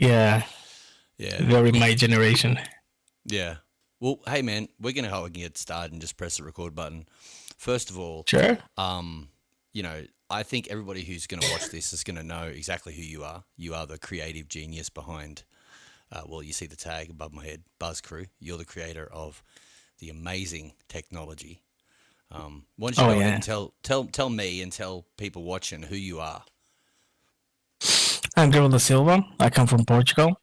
Yeah, Yeah. very my generation. Yeah. Well, hey man, we're gonna how we can get started and just press the record button. First of all, Sure. um, I think everybody who's gonna watch this is gonna know exactly who you are. You are the creative genius behind. Well, you see the tag above my head, Buzz Crew. You're the creator of the amazing technology. Why don't you Oh go ahead yeah. and tell me and tell people watching who you are? I'm Gabriel Da Silva. I come from Portugal.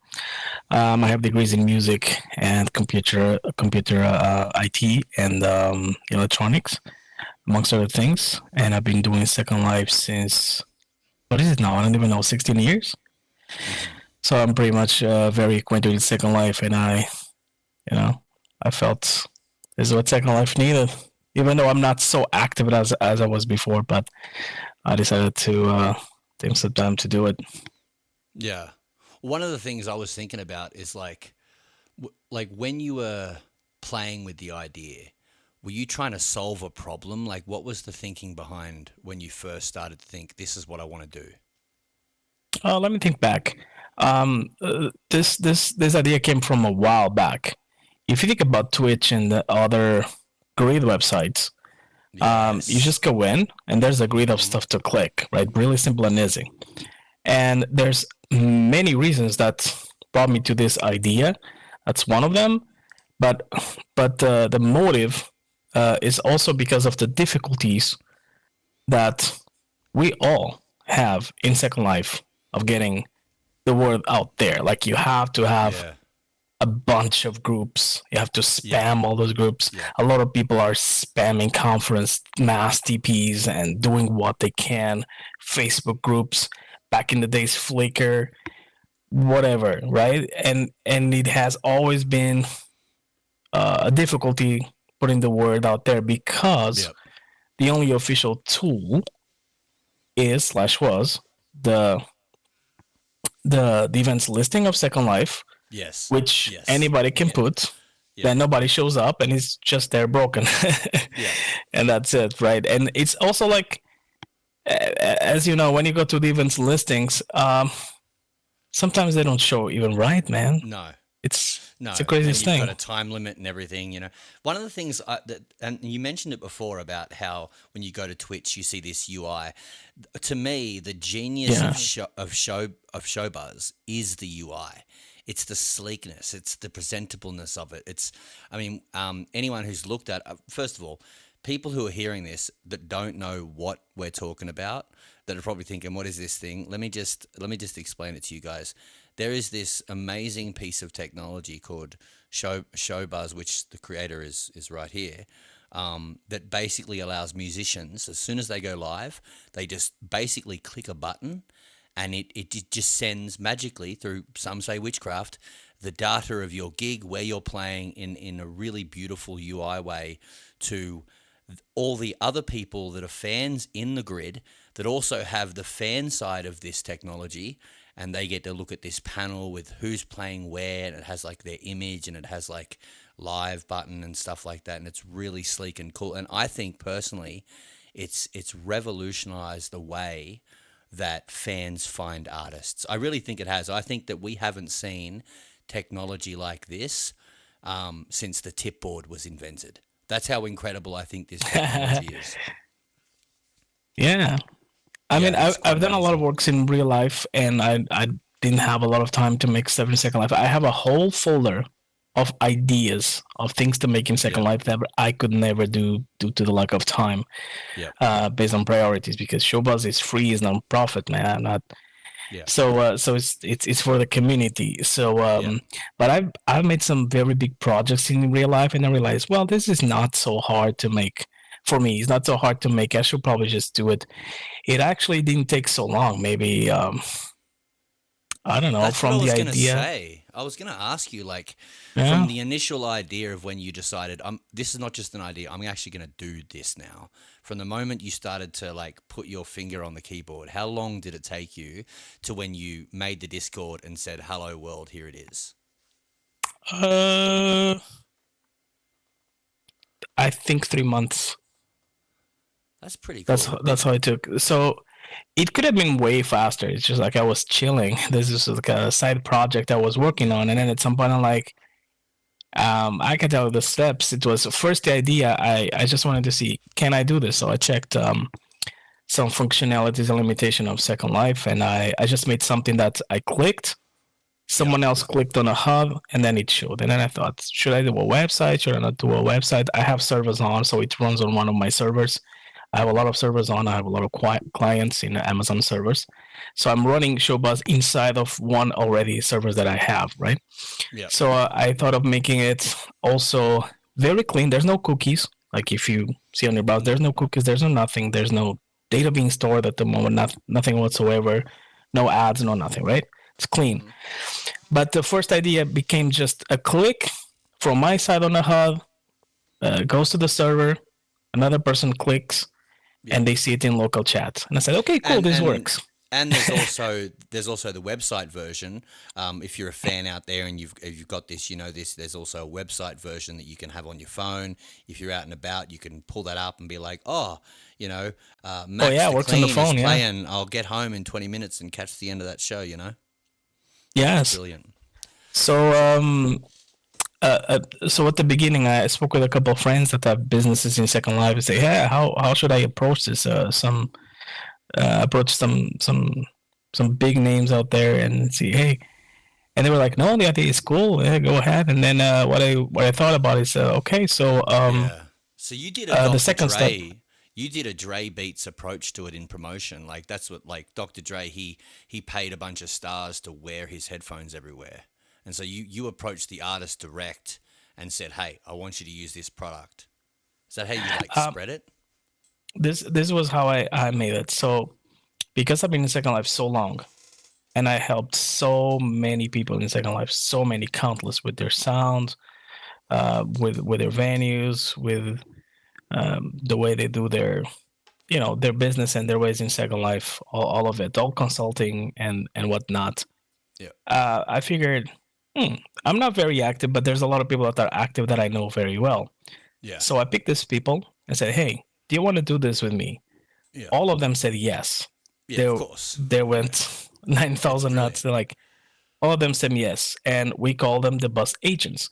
I have degrees in music and computer IT and electronics, amongst other things. And I've been doing Second Life since what is it now? I don't even know, 16 years. Mm-hmm. So I'm pretty much very acquainted with Second Life, and you know, I felt this is what Second Life needed. Even though I'm not so active as I was before, but I decided to take some time to do it. Yeah. One of the things I was thinking about is like when you were playing with the idea, were you trying to solve a problem? Like, what was the thinking behind when you first started to think, this is what I want to do? Let me think back. This idea came from a while back. If you think about Twitch and the other grid websites, you Yes. just go in and there's a grid of Mm-hmm. stuff to click, right? Really simple and easy. And there's many reasons that brought me to this idea. That's one of them. But the motive is also because of the difficulties that we all have in Second Life of getting the word out there. Like you have to have Yeah. a bunch of groups. You have to Yep. spam all those groups. Yep. A lot of people are spamming conference mass TPs and doing what they can. Facebook groups, back in the days, Flickr, whatever, right? And it has always been a difficulty putting the word out there because Yep. the only official tool is slash was the the events listing of Second Life, Yes. which Yes. anybody can Yeah. put. Yep. Then nobody shows up and it's just there broken, Yep. and that's it, right? And it's also like, as you know, when you go to the events listings, sometimes they don't show even right, man. No. It's the No, and craziest you've got thing. a time limit and everything. One of the things and you mentioned it before about how when you go to Twitch, you see this UI. To me, the genius Yeah, of ShowBuzz is the UI. It's the sleekness, it's the presentableness of it. I mean, anyone who's looked at, first of all, people who are hearing this that don't know what we're talking about, that are probably thinking, "What is this thing?" Let me just explain it to you guys. There is this amazing piece of technology called ShowBuzz, which the creator is right here, that basically allows musicians, as soon as they go live, they just basically click a button, and it just sends magically through, some say witchcraft, the data of your gig, where you're playing, in a really beautiful UI way to all the other people that are fans in the grid that also have the fan side of this technology, and they get to look at this panel with who's playing where, and it has like their image, and it has like live button and stuff like that, and it's really sleek and cool. And I think personally it's revolutionized the way that fans find artists. I really think it has. I think that we haven't seen technology like this since the tipboard was invented. That's how incredible I think this technology is. yeah. I mean, Yeah, I've it's quite I've done a lot of amazing. works in real life, and I didn't have a lot of time to make stuff in Second Life. I have a whole folder of ideas of things to make in Second Yep, Life that I could never do due to the lack of time, yep, based on priorities. Because Showbuzz is free, is non-profit, man. I'm not yep, so it's for the community. So, yep. but I've made some very big projects in real life, and I realized, well, this is not so hard to make. For me, it's not so hard to make. I should probably just do it. It actually didn't take so long. Maybe I don't know, That's what I from the was gonna idea. say. I was gonna ask you, like, from Yeah. the initial idea of when you decided, this is not just an idea. I'm actually gonna do this now. From the moment you started to like put your finger on the keyboard, how long did it take you to when you made the Discord and said, "Hello world, here it is"? Uh, I think 3 months. That's pretty That's cool. that's how I took. So It could have been way faster. It's just like I was chilling. This is like a side project I was working on, and then at some point I'm like, I can tell the steps. It was first the idea. I just wanted to see, can I do this? So I checked some functionalities and limitation of Second Life, and I just made something that I clicked. Yeah. Someone else clicked on a hub, and then it showed. And then I thought, should I do a website? Should I not do a website? I have servers on, so it runs on one of my servers. I have a lot of servers on. I have a lot of clients in Amazon servers. So I'm running ShowBuzz inside of one already servers that I have, right? Yeah. So I thought of making it also very clean. There's no cookies. Like if you see on your browser, there's no cookies. There's no nothing. There's no data being stored at the moment. Nothing whatsoever. No ads. No nothing. Right? It's clean. But the first idea became just a click from my side on the hub, goes to the server. Another person clicks, and they see it in local chat. And I said, okay, cool, this works. And there's also the website version. If you're a fan out there and you've got this, there's also a website version that you can have on your phone. If you're out and about, you can pull that up and be like, Max the works on the Clean phone, is playing. I'll get home in 20 minutes and catch the end of that show. Yes. Brilliant. So so at the beginning, I spoke with a couple of friends that have businesses in Second Life and say, "Yeah, how should I approach this? Approach some big names out there and see, hey." And they were like, "No, the idea is cool. Yeah, go ahead." And then what I thought about is, okay, so So you did a the second Dre. step. You did a Dre Beats approach to it in promotion. Like that's what Dr. Dre he paid a bunch of stars to wear his headphones everywhere. And so you approached the artist direct and said, "Hey, I want you to use this product." Is that how you spread it? This was how I made it. So because I've been in Second Life so long, and I helped so many people in Second Life, so many countless with their sound, with their venues, with the way they do their business and their ways in Second Life, all of it, all consulting and whatnot. Yeah. I figured, I'm not very active, but there's a lot of people that are active that I know very well. Yeah. So I picked these people and said, "Hey, do you want to do this with me?" Yeah. All of them said yes. Yeah, of course. They went 9,000 nuts. They're like, all of them said yes, and we call them the bus agents,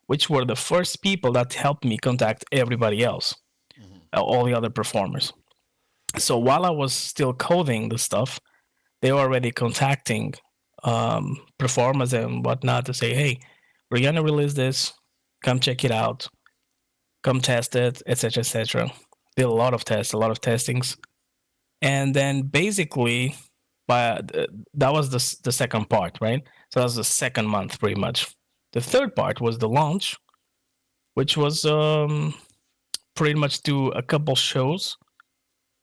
which were the first people that helped me contact everybody else, all the other performers. So while I was still coding the stuff, they were already contacting performers and whatnot to say, "Hey, we're gonna release this. Come check it out. Come test it, etc., etc." Did a lot of tests, a lot of testings, and then basically, that was the second part, right? So that was the second month, pretty much. The third part was the launch, which was pretty much do a couple shows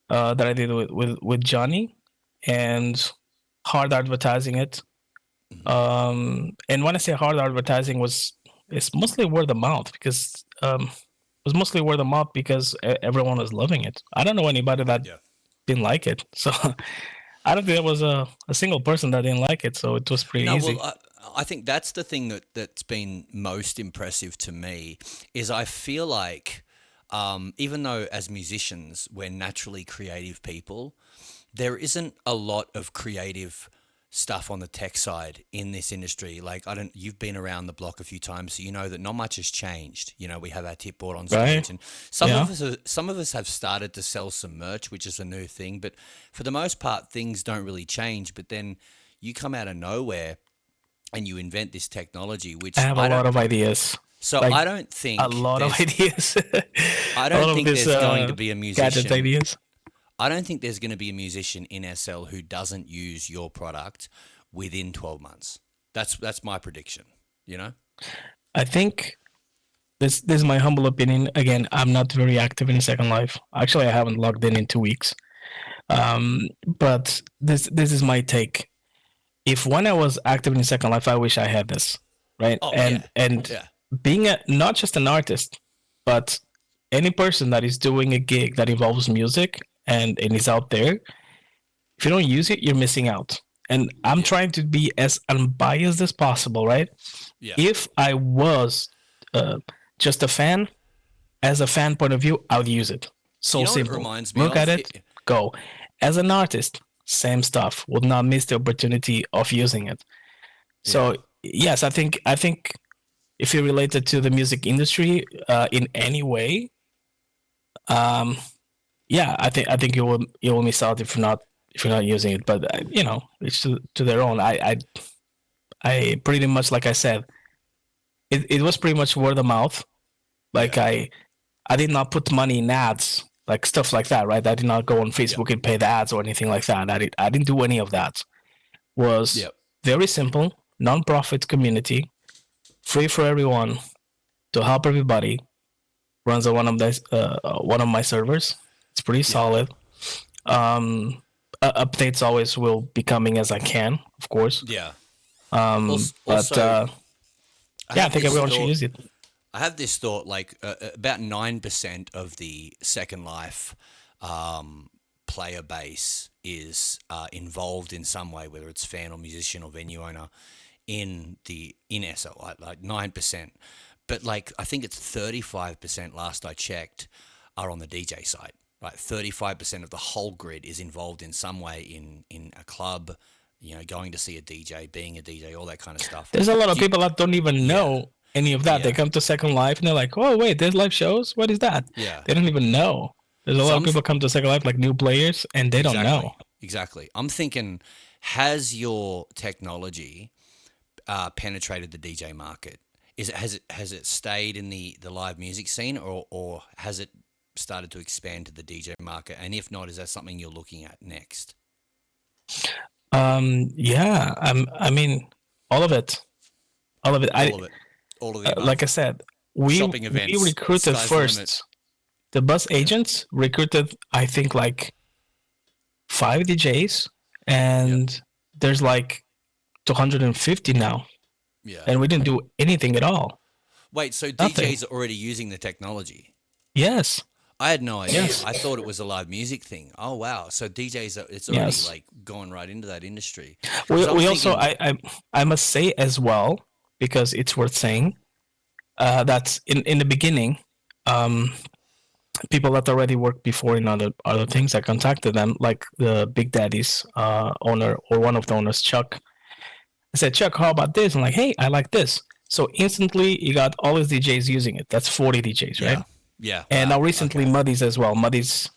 that I did with Johnny, and hard advertising it. And when I say hard advertising, it's mostly word of mouth because it was mostly word of mouth because everyone was loving it. I don't know anybody that didn't like it, so I don't think there was a single person that didn't like it. So it was pretty easy. Well, I think that's the thing that's been most impressive to me is I feel like even though as musicians we're naturally creative people, there isn't a lot of creative stuff on the tech side in this industry. Like you've been around the block a few times, so you know that not much has changed. We have our tip board on stage, and some of us have started to sell some merch, which is a new thing. But for the most part, things don't really change. But then you come out of nowhere and you invent this technology, which I have a lot of ideas. So like, I don't think a lot of ideas. I don't think there's going to be a musician. Gadget ideas. I don't think there's going to be a musician in SL who doesn't use your product within 12 months. That's my prediction, I think this is my humble opinion. Again, I'm not very active in Second Life. Actually, I haven't logged in 2 weeks. But this is my take. If when I was active in Second Life, I wish I had this, right? And being not just an artist, but any person that is doing a gig that involves music and is out there, if you don't use it, you're missing out. And I'm trying to be as unbiased as possible, right? Yeah. If I was just a fan, as a fan point of view, I would use it. So simple. It reminds me Look at it, go. As an artist, same stuff, would not miss the opportunity of using it. Yeah. So yes, I think if you relate it to the music industry in any way, um, yeah, I think you will miss out if you're not using it. But it's to their own. I pretty much, like I said, it was pretty much word of mouth. Like Yeah. I did not put money in ads, like stuff like that, right? I did not go on Yep. Facebook and pay the ads or anything like that. I didn't do any of that. Was Yep. very simple, non-profit community, free for everyone, to help everybody. Runs on one of my servers. It's pretty Yep. solid. Updates always will be coming as I can, of course. Yeah. But Also, I yeah, I have think this everyone should thought. use it. I have this thought like about 9% of the Second Life player base is involved in some way, whether it's fan or musician or venue owner in SL, like 9%. But like I think it's 35% last I checked are on the DJ side. Right, 35% of the whole grid is involved in some way in a club, going to see a DJ, being a DJ, all that kind of stuff. There's a lot of Do you, people that don't even yeah, know any of that. They yeah, come to Second Life and they're like, "Oh wait, there's live shows. What is that?" yeah. They don't even know. There's a lot So of people come to Second Life like new players and they don't know. exactly. I'm thinking, has your technology penetrated the DJ market? Has it stayed in the live music scene, or has it started to expand to the DJ market? And if not, is that something you're looking at next? Yeah, I mean, all of it, all of it. All of it, all of the Like above. I said, Shopping we events, recruited sky's the limit. first. The bus Yeah, agents recruited, I think, like 5 DJs, yep, and there's like 250 now, yeah. and we didn't do anything at all. Wait, so Nothing. DJs are already using the technology? Yes, I had no idea. yes, I thought it was a live music thing. Oh wow! So DJs, it's already yes. like gone right into that industry. Because We I'm we also thinking, I must say as well, because it's worth saying, that in the beginning, um, people that already worked before in other things, I contacted them, like the Big Daddy's owner, or one of the owners, Chuck. I said, Chuck, how about this? I'm like, hey, I like this. So instantly, he got all his DJs using it. That's 40 DJs, right? yeah, yeah, And now wow, recently, okay, Muddies as well. Muddies,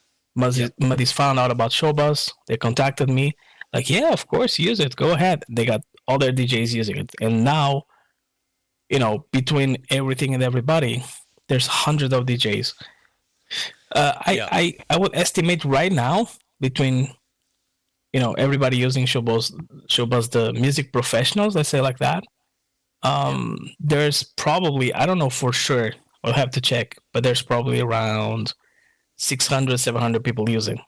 yep, Muddies found out about ShowBuzz. They contacted me, like, yeah, of course, use it. Go ahead. They got all their DJs using it, and now, between everything and everybody, there's hundreds of DJs. yeah, I would estimate right now, between everybody using ShowBuzz, the music professionals, let's say like that. yep. There's probably, I don't know for sure, I'll have to check, but there's probably around 600, 700 people using.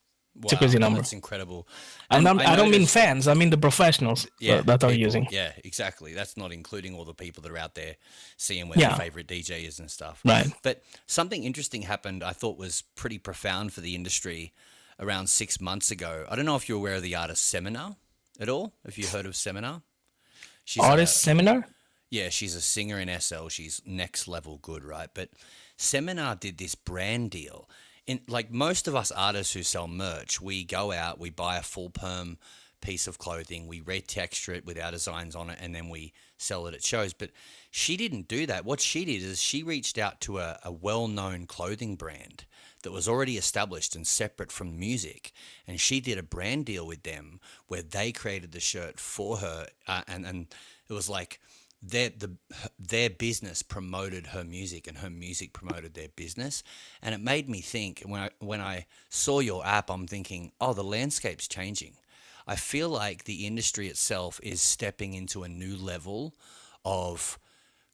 It's a Wow, crazy number. that's incredible. And And I I don't mean noticed, fans, I mean the professionals yeah, that are people, using. yeah, exactly. That's not including all the people that are out there seeing where their Yeah, favorite DJ is and stuff. right. But something interesting happened. I thought was pretty profound for the industry around 6 months ago. I don't know if you're aware of the artist Seminar at all. Have you heard of Seminar? She's Artist a seminar? Yeah, she's a singer in SL. She's next level good, right? But Seminar did this brand deal. In like most of us artists who sell merch, we go out, we buy a full perm piece of clothing, we retexture it with our designs on it, and then we sell it at shows. But she didn't do that. What she did is she reached out to a well-known clothing brand that was already established and separate from music, and she did a brand deal with them where they created the shirt for her, and it was like their business promoted her music and her music promoted their business. And it made me think, when I saw your app, I'm thinking, oh, the landscape's changing. I feel like the industry itself is stepping into a new level of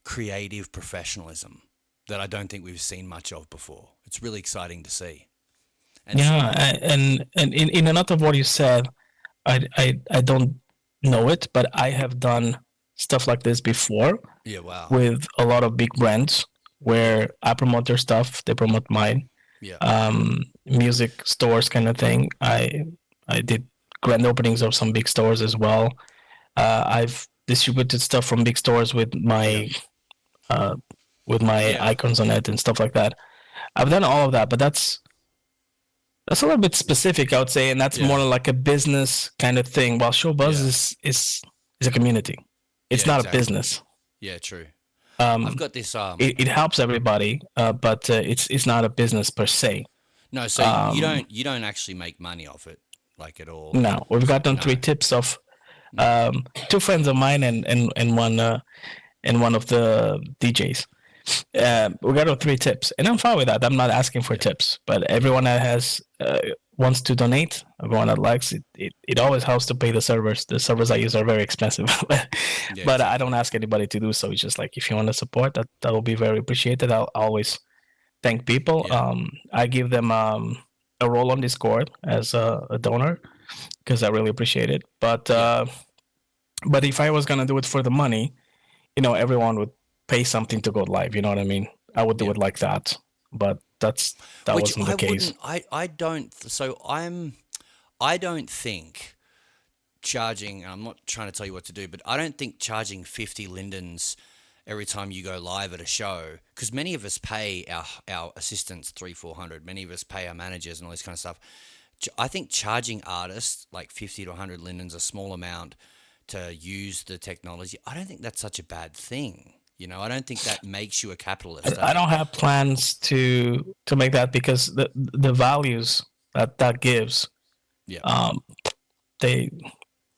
creative professionalism that I don't think we've seen much of before. It's really exciting to see. And Yeah, and in a lot of what you said, I don't know it, but I have done stuff like this before yeah, wow. with a lot of big brands Yeah, where I promote their stuff, they promote mine. yeah, Music stores kind of thing. I did grand openings of some big stores as well. I've distributed stuff from big stores yeah, uh, with my yeah, icons on it and stuff like that. I've done all of that, but That's a little bit specific, I would say, and that's Yeah. more like a business kind of thing. While ShowBuzz Yeah. is a community. Yeah. It's not a Exactly. business. Yeah. True. I've Um, got this. it helps everybody, but it's not a business per se. No. So Um, you don't actually make money off it, like at all. no, we've gotten No. 3 tips of No. two friends of mine and one of the DJs. We got our 3 tips, and I'm fine with that. I'm not asking for Yeah. tips, but everyone that has wants to donate, everyone that likes it, it always helps to pay the servers. The servers I use are very expensive, Yeah. but I Exactly. don't ask anybody to do so. It's just like if you want to support, that will be very appreciated. I'll always thank people. Yeah. I give them a role on Discord as a donor because I really appreciate it. Yeah. But if I was gonna do it for the money, everyone would pay something to go live. You know what I mean? I would do Yeah. it like that, but that Which wasn't the I case. wouldn't. I don't. So I don't think charging. I'm not trying to tell you what to do, but I don't think charging 50 lindens every time you go live at a show, because many of us pay our assistants 300-400. Many of us pay our managers and all this kind of stuff. I think charging artists like 50 to 100 lindens, a small amount to use the technology, I don't think that's such a bad thing. I don't think that makes you a capitalist. I don't have plans to make that because the values that gives, Yeah. um, they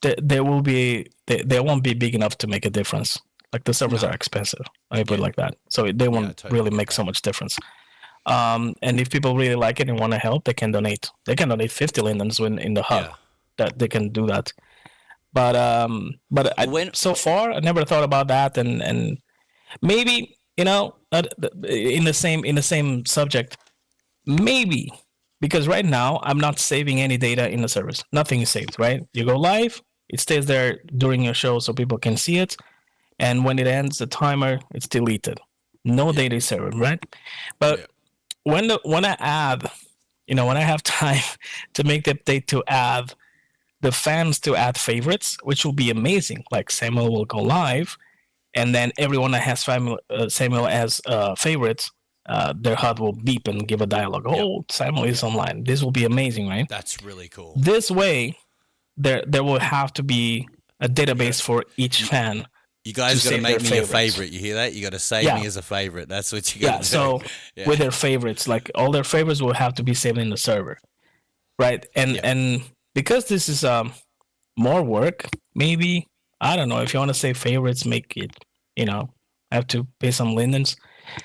they will be they won't be big enough to make a difference. Like the servers are No. expensive. Let me put it Yeah. like that. So they Yeah. I won't totally really get make so that. much difference. And if people really like it and want to help, they can donate. They can donate 50 lindens in the hub. Yeah. That they can do that. But Well, when so far I never thought about that, and maybe in the same subject, maybe because right now I'm not saving any data in the service. Nothing is saved. Right? You go live, it stays there during your show so people can see it, and when it ends, the timer it's deleted. No yeah. data is saved. Right? But Yeah. when I add, when I have time to make the update to add the fans to add favorites, which will be amazing. Like Samuel will go live, and then everyone that has Samuel as favorites, their HUD will beep and give a dialogue. Yep. Oh, Samuel is Yep. online. This will be amazing, right? That's really cool. This way, there will have to be a You got database for each you, fan you to guys got to save their make me a favorites. favorite. You hear that? You got to save Yeah, me as a favorite. That's what you yeah. got to do. So Yeah. with their favorites, like all their favorites will have to be saved in the server, right? And Yeah. and because this is more work, maybe. I don't know if you want to say favorites, make it. I have to pay some lindens.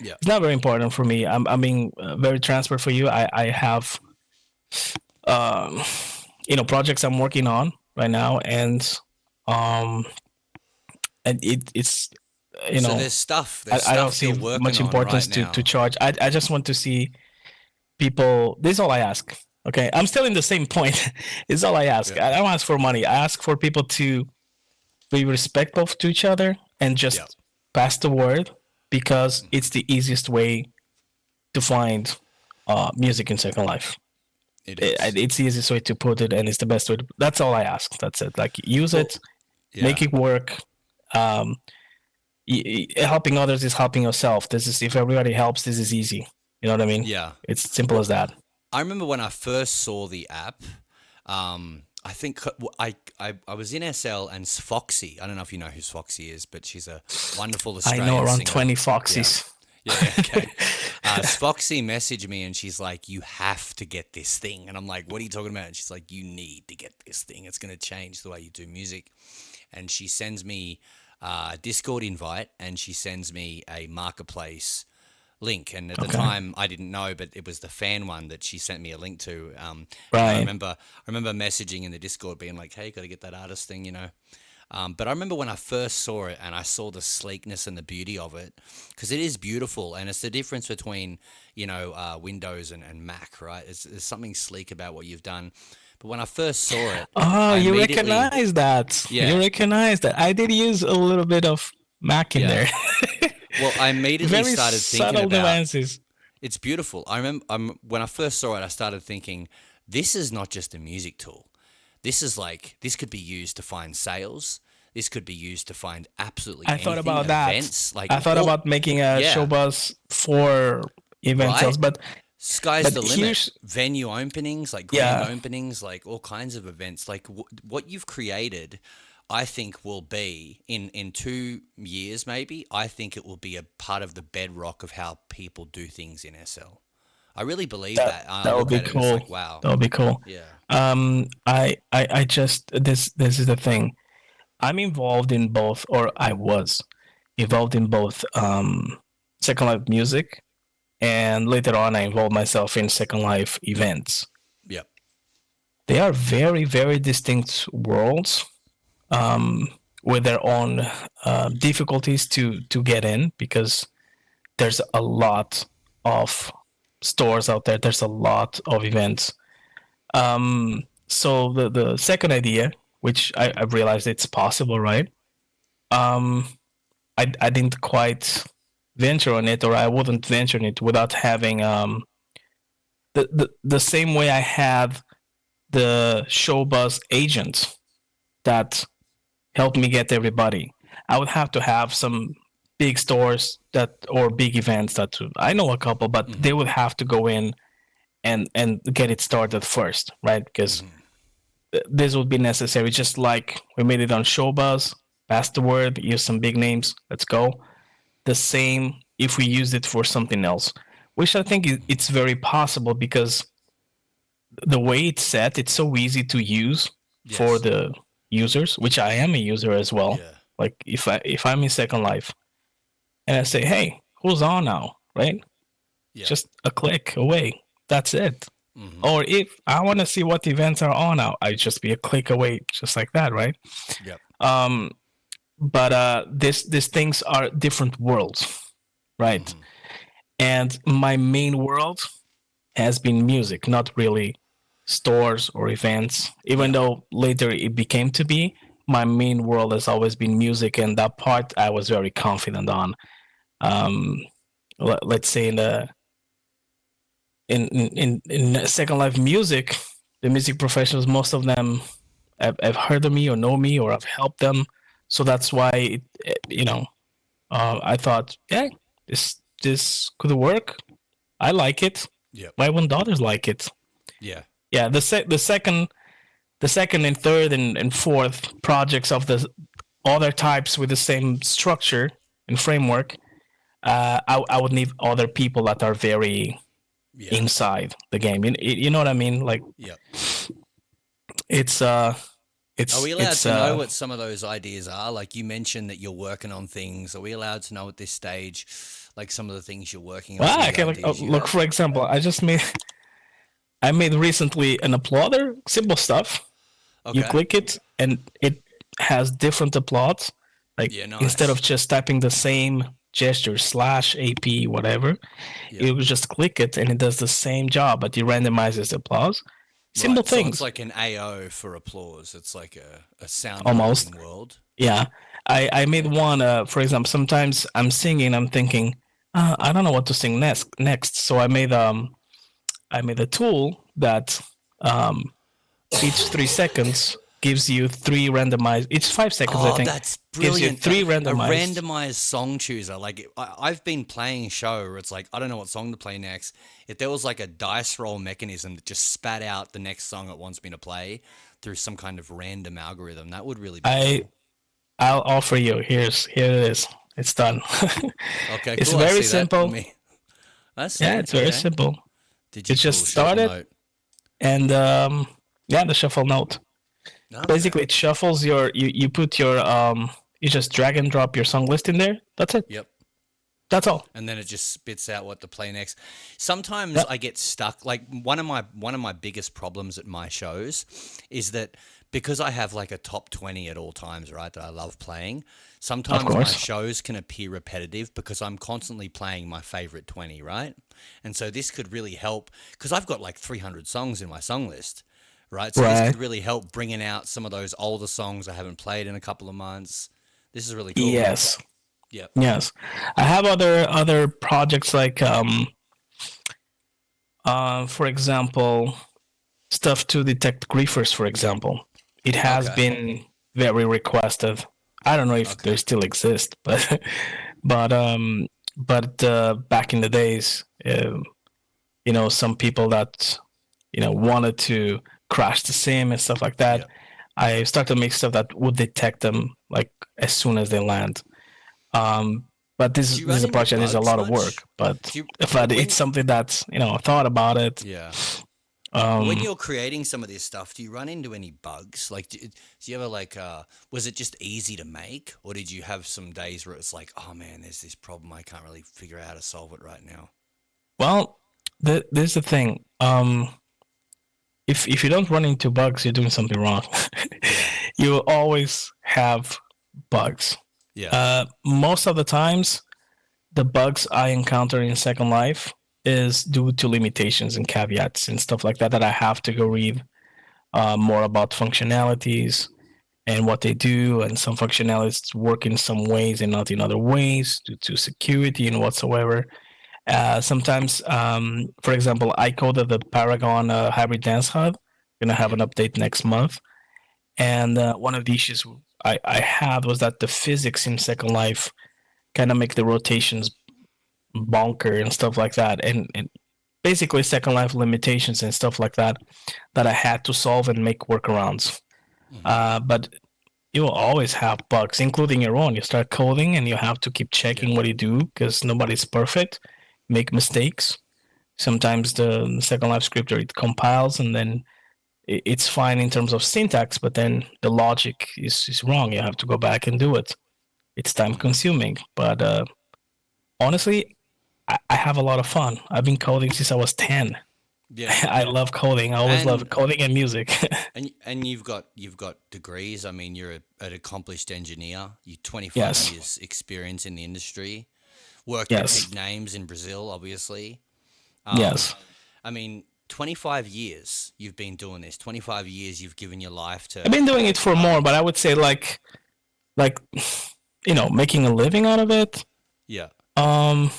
Yeah. It's not very important for me. I'm being very transparent for you. I have um, projects I'm working on right now, um, and it's So there's stuff. There's I don't stuff see you're working much on right importance to now. charge. I just want to see people. This is all I ask. Okay, I'm still in the same point. It's all I ask. Yeah. I don't ask for money. I ask for people to be respectful to each other and Yeah. just pass the word because it's the easiest way to find music in Second Life. It is. It's the easiest way to put it, and it's the best way. That's all I ask. That's it. Like use Well, it, yeah. make it work. Um, Helping others is helping yourself. This is if everybody helps, this is easy. You know what I mean? Yeah. It's simple Well, as that. I remember when I first saw the app. I think I was in SL and Foxy. I don't know if you know who Foxy is, but she's a wonderful I Australian know around singer. 20 Yeah. foxies. Yeah, okay. Foxy messaged me and she's like, "You have to get this thing." And I'm like, "What are you talking about?" And she's like, "You need to get this thing. It's going to change the way you do music." And she sends me a Discord invite and she sends me a marketplace link. And at the Okay. time, I didn't know, but it was the fan one that she sent me a link to. And Right. I remember messaging in the Discord being like, "Hey, got to get that artist thing." But I remember when I first saw it and I saw the sleekness and the beauty of it, because it is beautiful, and it's the difference between Windows and Mac, right? There's something sleek about what you've done. But when I first saw it, Oh, I you immediately, recognize that. You yeah, recognize that. I did use a little bit of Mac in yeah. there. Well, I immediately Very started thinking subtle about nuances. it's beautiful. I remember when I first saw it, I started thinking, this is not just a music tool. This could be used to find sales. This could be used to find absolutely I thought anything, about that. events, like I thought all, about making a yeah, ShowBuzz for event right? sales, but Sky's But the limit. here's Venue openings, like grand yeah, openings, like all kinds of events. Like what you've created, I think will be in 2 years maybe. I think it will be a part of the bedrock of how people do things in SL. I really believe that that. I that would look be at it and it's cool. like, wow, That would be cool. yeah, I just this is the thing. I'm involved in both, or I was involved in both Second Life music, and later on I involved myself in Second Life events. yep, They are very, very distinct worlds with their own difficulties to get in because there's a lot of stores out there. There's a lot of events. So the second idea, which I realized it's possible, right? Um, I didn't quite venture on it, or I wouldn't venture on it without having the same way I had the ShowBuzz agent that helped me get everybody. I would have to have some big stores that or big events that I know a couple, but they would have to go in and get it started first, right? Because this would be necessary. Just like we made it on ShowBuzz, pass the word, use some big names, let's go. The same if we used it for something else, which I think it's very possible because the way it's set, it's so easy to use for yes, the users, which I am a user as well. yeah, Like if I'm in Second Life and I say, "Hey, who's on now?" Right? yep, Just a click away. That's it. mm-hmm. Or if I want to see what events are on now, I just be a click away, just like that, right? Yep, Um, but these things are different worlds, right? mm-hmm. And my main world has been music, not really stores or events. Even Yep, though later it became to be, my main world has always been music, and that part I was very confident on. Um, let's say in Second Life music, the music professionals, most of them have heard of me or know me or I've helped them. So that's why, I thought, yeah, this could work. I like it. yep, Why wouldn't others like it? yeah, Yeah, the second and third and fourth projects of the other types with the same structure and framework, I would need other people that are very yeah, inside the game. You know what I mean? Like yep. it's Are it's we allowed it's to know what some of those ideas are? Like you mentioned that you're working on things. Are we allowed to know at this stage, like some of the things you're working on, well, some of I the can ideas you look have? for example. I made recently an uploader, simple stuff. You Okay. click it and it has different uploads. Like Yeah, instead nice. of just typing the same gesture /AP whatever, Yep. you just click it and it does the same job, but it randomizes the applause. Simple Right. So it's things, like an AO for applause. It's like a sound almost. eroding world. Yeah, I made Okay. one. For example, sometimes I'm singing, I'm thinking, I don't know what to sing next. So I made a tool that um, each 3 seconds gives you three randomized. Each 5 seconds, I Oh, think, that's gives you brilliant. three A randomized. randomized song chooser. Like I've been playing a show where it's like I don't know what song to play next. If there was like a dice roll mechanism that just spat out the next song it wants me to play through some kind of random algorithm, that would really be I cool. I'll offer you. Here it is. It's done. Okay, It's cool. I very see that. simple. Me. I Yeah, see. it's very Okay. simple. You just Digital start shuffle it, note. and yeah, the shuffle note. Okay. Basically, it shuffles you put you just drag and drop your song list in there. That's it. Yep. That's all. And then it just spits out what to play next. Sometimes Yep. I get stuck. Like one of my biggest problems at my shows is that because I have like a top 20 at all times, right, that I love playing, Of sometimes my course. shows can appear repetitive because I'm constantly playing my favorite 20, right? And so this could really help because I've got like 300 songs in my song list, right? So this Right. could really help bringing out some of those older songs I haven't played in a couple of months. This is really cool. Yes. Yep. Yes. I have other projects like for example, stuff to detect griefers, for example. It has Okay. been very requested. I don't know if they Okay. still exist, but but back in the days, some people that wanted to crash the sim and stuff like that. Yeah. I started to make stuff that would detect them like as soon as they land. Um, but Do this you this run is a into project. There's a bugs lot of work, much? but Do you but it's when something that I thought about it. yeah. When Um, you're creating some of this stuff, do you run into any bugs? Like, do you ever like, was it just easy to make, or did you have some days where it's like, oh man, there's this problem, I can't really figure out how to solve it right now? well, this is the thing. If you don't run into bugs, you're doing something wrong. Yeah, You will always have bugs. yeah, Most of the times, the bugs I encounter in Second Life is due to limitations and caveats and stuff like that that I have to go read more about functionalities and what they do, and some functionalities work in some ways and not in other ways due to security and whatsoever. Sometimes, for example, I coded the Paragon hybrid dance hub. Gonna have yeah. an update next month, and one of the issues I had was that the physics in Second Life kind of make the rotations bonker and stuff like that, and basically Second Life limitations and stuff like that that I had to solve and make workarounds. Hmm. But you will always have bugs, including your own. You start coding and you have to keep Yeah. checking what you do because nobody's perfect. Make mistakes. Sometimes the Second Life scripter it compiles and then it's fine in terms of syntax, but then the logic is wrong. You have to go back and do it. It's time Hmm. consuming, but honestly, I have a lot of fun. I've been coding since I was 10. Yeah, I love coding. I always love and coding and music. and you've got degrees. I mean, you're an accomplished engineer. You 25 Yes, years experience in the industry. Worked with yes, big names in Brazil, obviously. Um, yes. I mean, 25 years you've been doing this. 25 years you've given your life I've to been doing it for more, but I would say like making a living out of it. yeah, Um,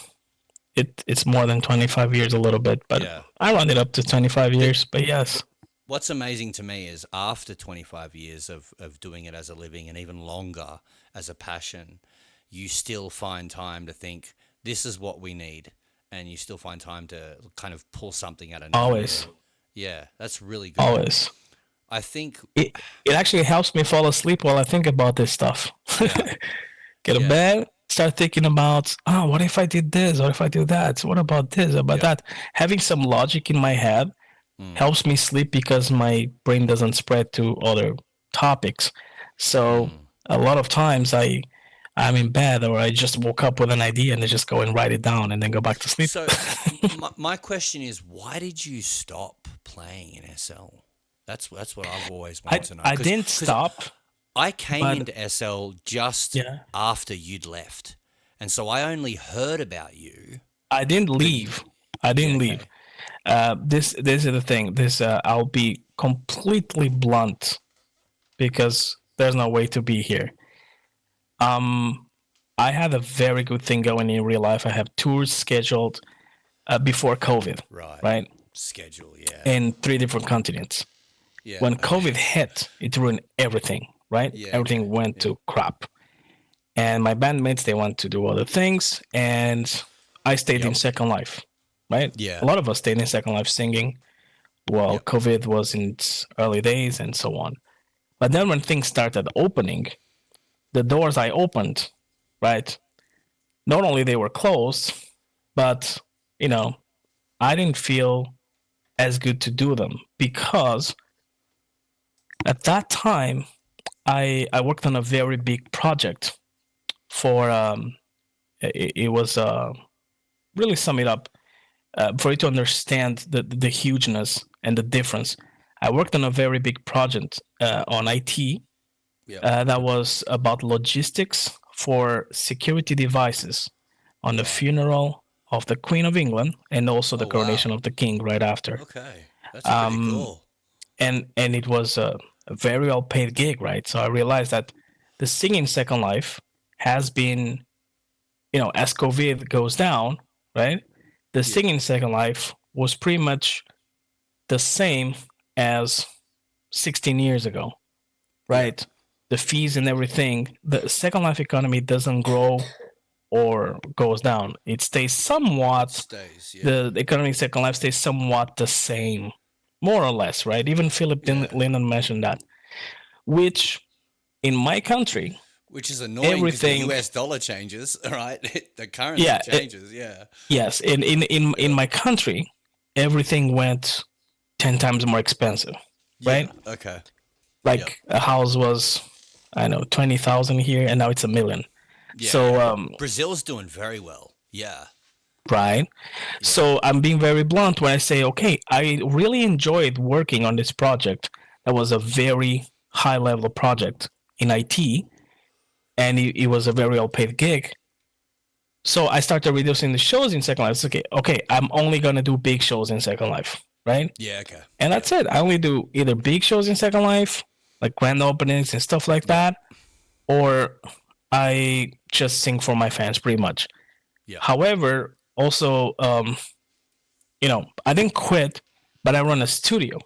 it's more than 25 years a little bit, but yeah. I round it up to 25 The, years. But yes, what's amazing to me is after 25 years of doing it as a living and even longer as a passion, you still find time to think, this is what we need. And you still find time to kind of pull something out of nowhere. always, Yeah, that's really good. always. I think, It it actually helps me fall asleep while I think about this stuff. yeah, Get to yeah, bed, start thinking about, what if I did this? What if I do that? What about this? About yeah. that? Having some logic in my head Mm, helps me sleep because my brain doesn't spread to other topics. So mm. a lot of times I'm in bed or I just woke up with an idea and I just go and write it down and then go back to sleep. So, my question is, why did you stop playing in SL? That's what I've always I wanted to know. I didn't Because stop, I came but into SL just yeah, after you'd left, and so I only heard about you. I didn't But leave. I yeah, didn't leave. okay, This is the thing. This I'll be completely blunt because there's no way to be here. Um, I had a very good thing going in real life. I have tours scheduled before COVID, right. right? Schedule, yeah, In three different continents. yeah, When COVID hit, it ruined everything, right? yeah, Everything okay, went yeah, to crap. And my bandmates, they want to do other things. And I stayed in yep, Second Life, right? A yeah, lot of us stayed in Second Life singing while yep, COVID was in its early days and so on. But then when things started opening, the doors I opened, right? Not only they were closed, but you know, I didn't feel as good to do them because at that time I worked on a very big project for it was really sum it up for you to understand the hugeness and the difference. I worked on a very big project on IT yep, that was about logistics for security devices on the right. funeral of the Queen of England and also the Oh coronation wow, of the King right after. okay, that's pretty Um, cool. and it was a very well paid gig, right? So I realized that the singing Second Life has been, as COVID goes down, right? The Yeah, singing Second Life was pretty much the same as 16 years ago, yeah, right? The fees and everything. The Second Life economy doesn't grow or goes down. It stays somewhat, Stays, yeah. the economic Second Life stays somewhat the same, more or less, right? Even Philip Yeah. Linden mentioned that, which in my country, Which is annoying because the everything, US dollar changes, all right? The currency yeah, changes, yeah. yes, in Yeah. my country, everything went 10 times more expensive, Yeah. right? Okay. Yep. Like a house was, I know, 20,000 here, and now it's a million. Yeah, So, yeah. Brazil's doing very well. Yeah. right. Yeah. So I'm being very blunt when I say, okay, I really enjoyed working on this project. That was a very high level project in IT, and it was a very well paid gig. So I started reducing the shows in Second Life. It's okay, I'm only gonna do big shows in Second Life, right? Yeah, okay. And Yep. that's it. I only do either big shows in Second Life, like grand openings and stuff like Yep. that, or I just sing for my fans pretty much. Yep. However, also, I didn't quit, but I run a studio,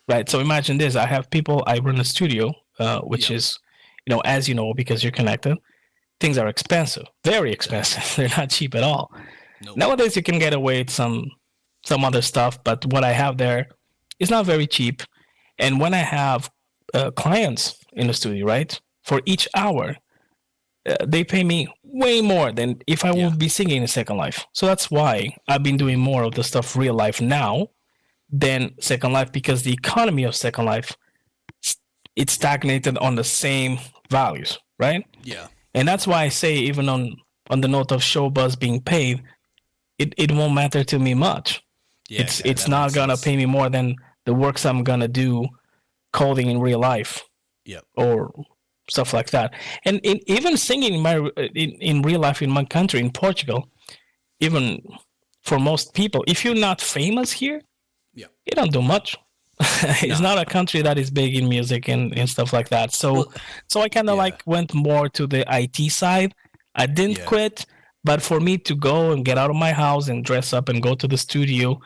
right? So imagine this: I have people. I run a studio, which Yep. is, as you know, because you're connected, things are expensive, very expensive. They're not cheap at all. Nope. Nowadays, you can get away with some other stuff, but what I have there is not very cheap. And when I have clients in the studio, right, for each hour, they pay me way more than if I Yeah. would be singing in Second Life. So that's why I've been doing more of the stuff real life now than Second Life, because the economy of Second Life, it's stagnated on the same values, right? Yeah. And that's why I say, even on the note of ShowBuzz being paid, it won't matter to me much. Yeah, It's okay. it's That not makes gonna sense. pay me more than the works I'm gonna do coding in real life Yep. or stuff like that. And even singing in real life in my country, in Portugal, even for most people, if you're not famous here, Yep. you don't do much. It's No. not a country that is big in music and stuff like that. So Well, so I kind of yeah. like went more to the IT side. I didn't Yeah. quit, but for me to go and get out of my house and dress up and go to the studio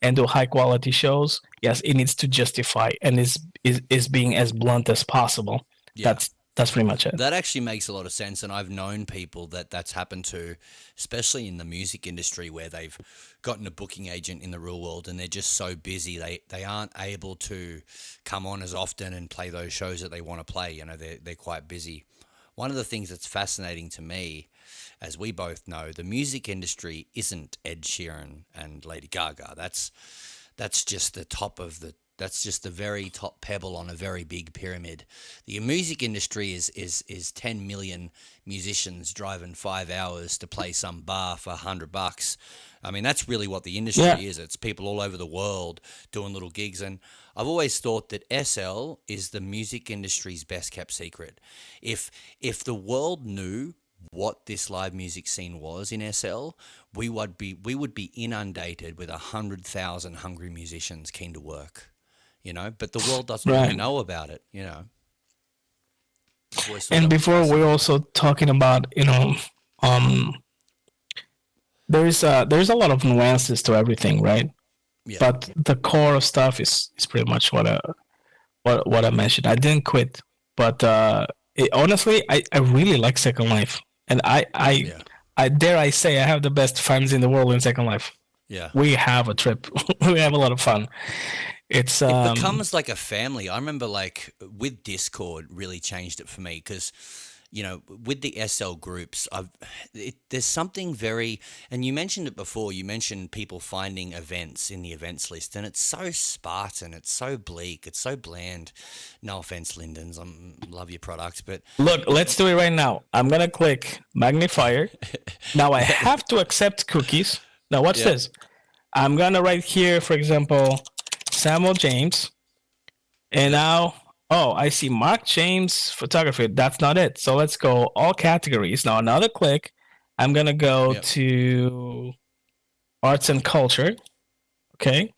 and do high quality shows, yes, it needs to justify, and is being as blunt as possible. Yeah. That's pretty much it. That actually makes a lot of sense, and I've known people that's happened to, especially in the music industry, where they've gotten a booking agent in the real world and they're just so busy they aren't able to come on as often and play those shows that they want to play. They're quite busy. One of the things that's fascinating to me, as we both know, the music industry isn't Ed Sheeran and Lady Gaga. That's just the top of the that's just the very top pebble on a very big pyramid. The music industry is 10 million musicians driving 5 hours to play some bar for $100. I mean, that's really what the industry Yeah. is. It's people all over the world doing little gigs. And I've always thought that SL is the music industry's best kept secret. If the world knew what this live music scene was in SL, we would be inundated with 100,000 hungry musicians keen to work. But the world doesn't really Right. know about it. I've always thought And that was before, we're fascinating. also talking about, um there's a lot of nuances to everything, right? Yeah, But the core of stuff is pretty much what I mentioned. I didn't quit, but honestly, I really like Second Life, and yeah, I dare I say I have the best fans in the world in Second Life. yeah. We have a trip. We have a lot of fun. It's It becomes like a family. I remember, like, with Discord, really changed it for me because, with the SL groups, there's something very, and you mentioned it before. You mentioned people finding events in the events list, and it's so Spartan. It's so bleak. It's so bland. No offense, Lindens. I love your product, but Look. Let's do it right now. I'm gonna click magnifier. Now I have to accept cookies. Now watch yeah, this. I'm gonna write here, for example, Samuel James. And yeah, now, oh, I see Mark James photography. That's not it. So let's go all categories. Now another click. I'm gonna go yep, to arts and culture. Okay.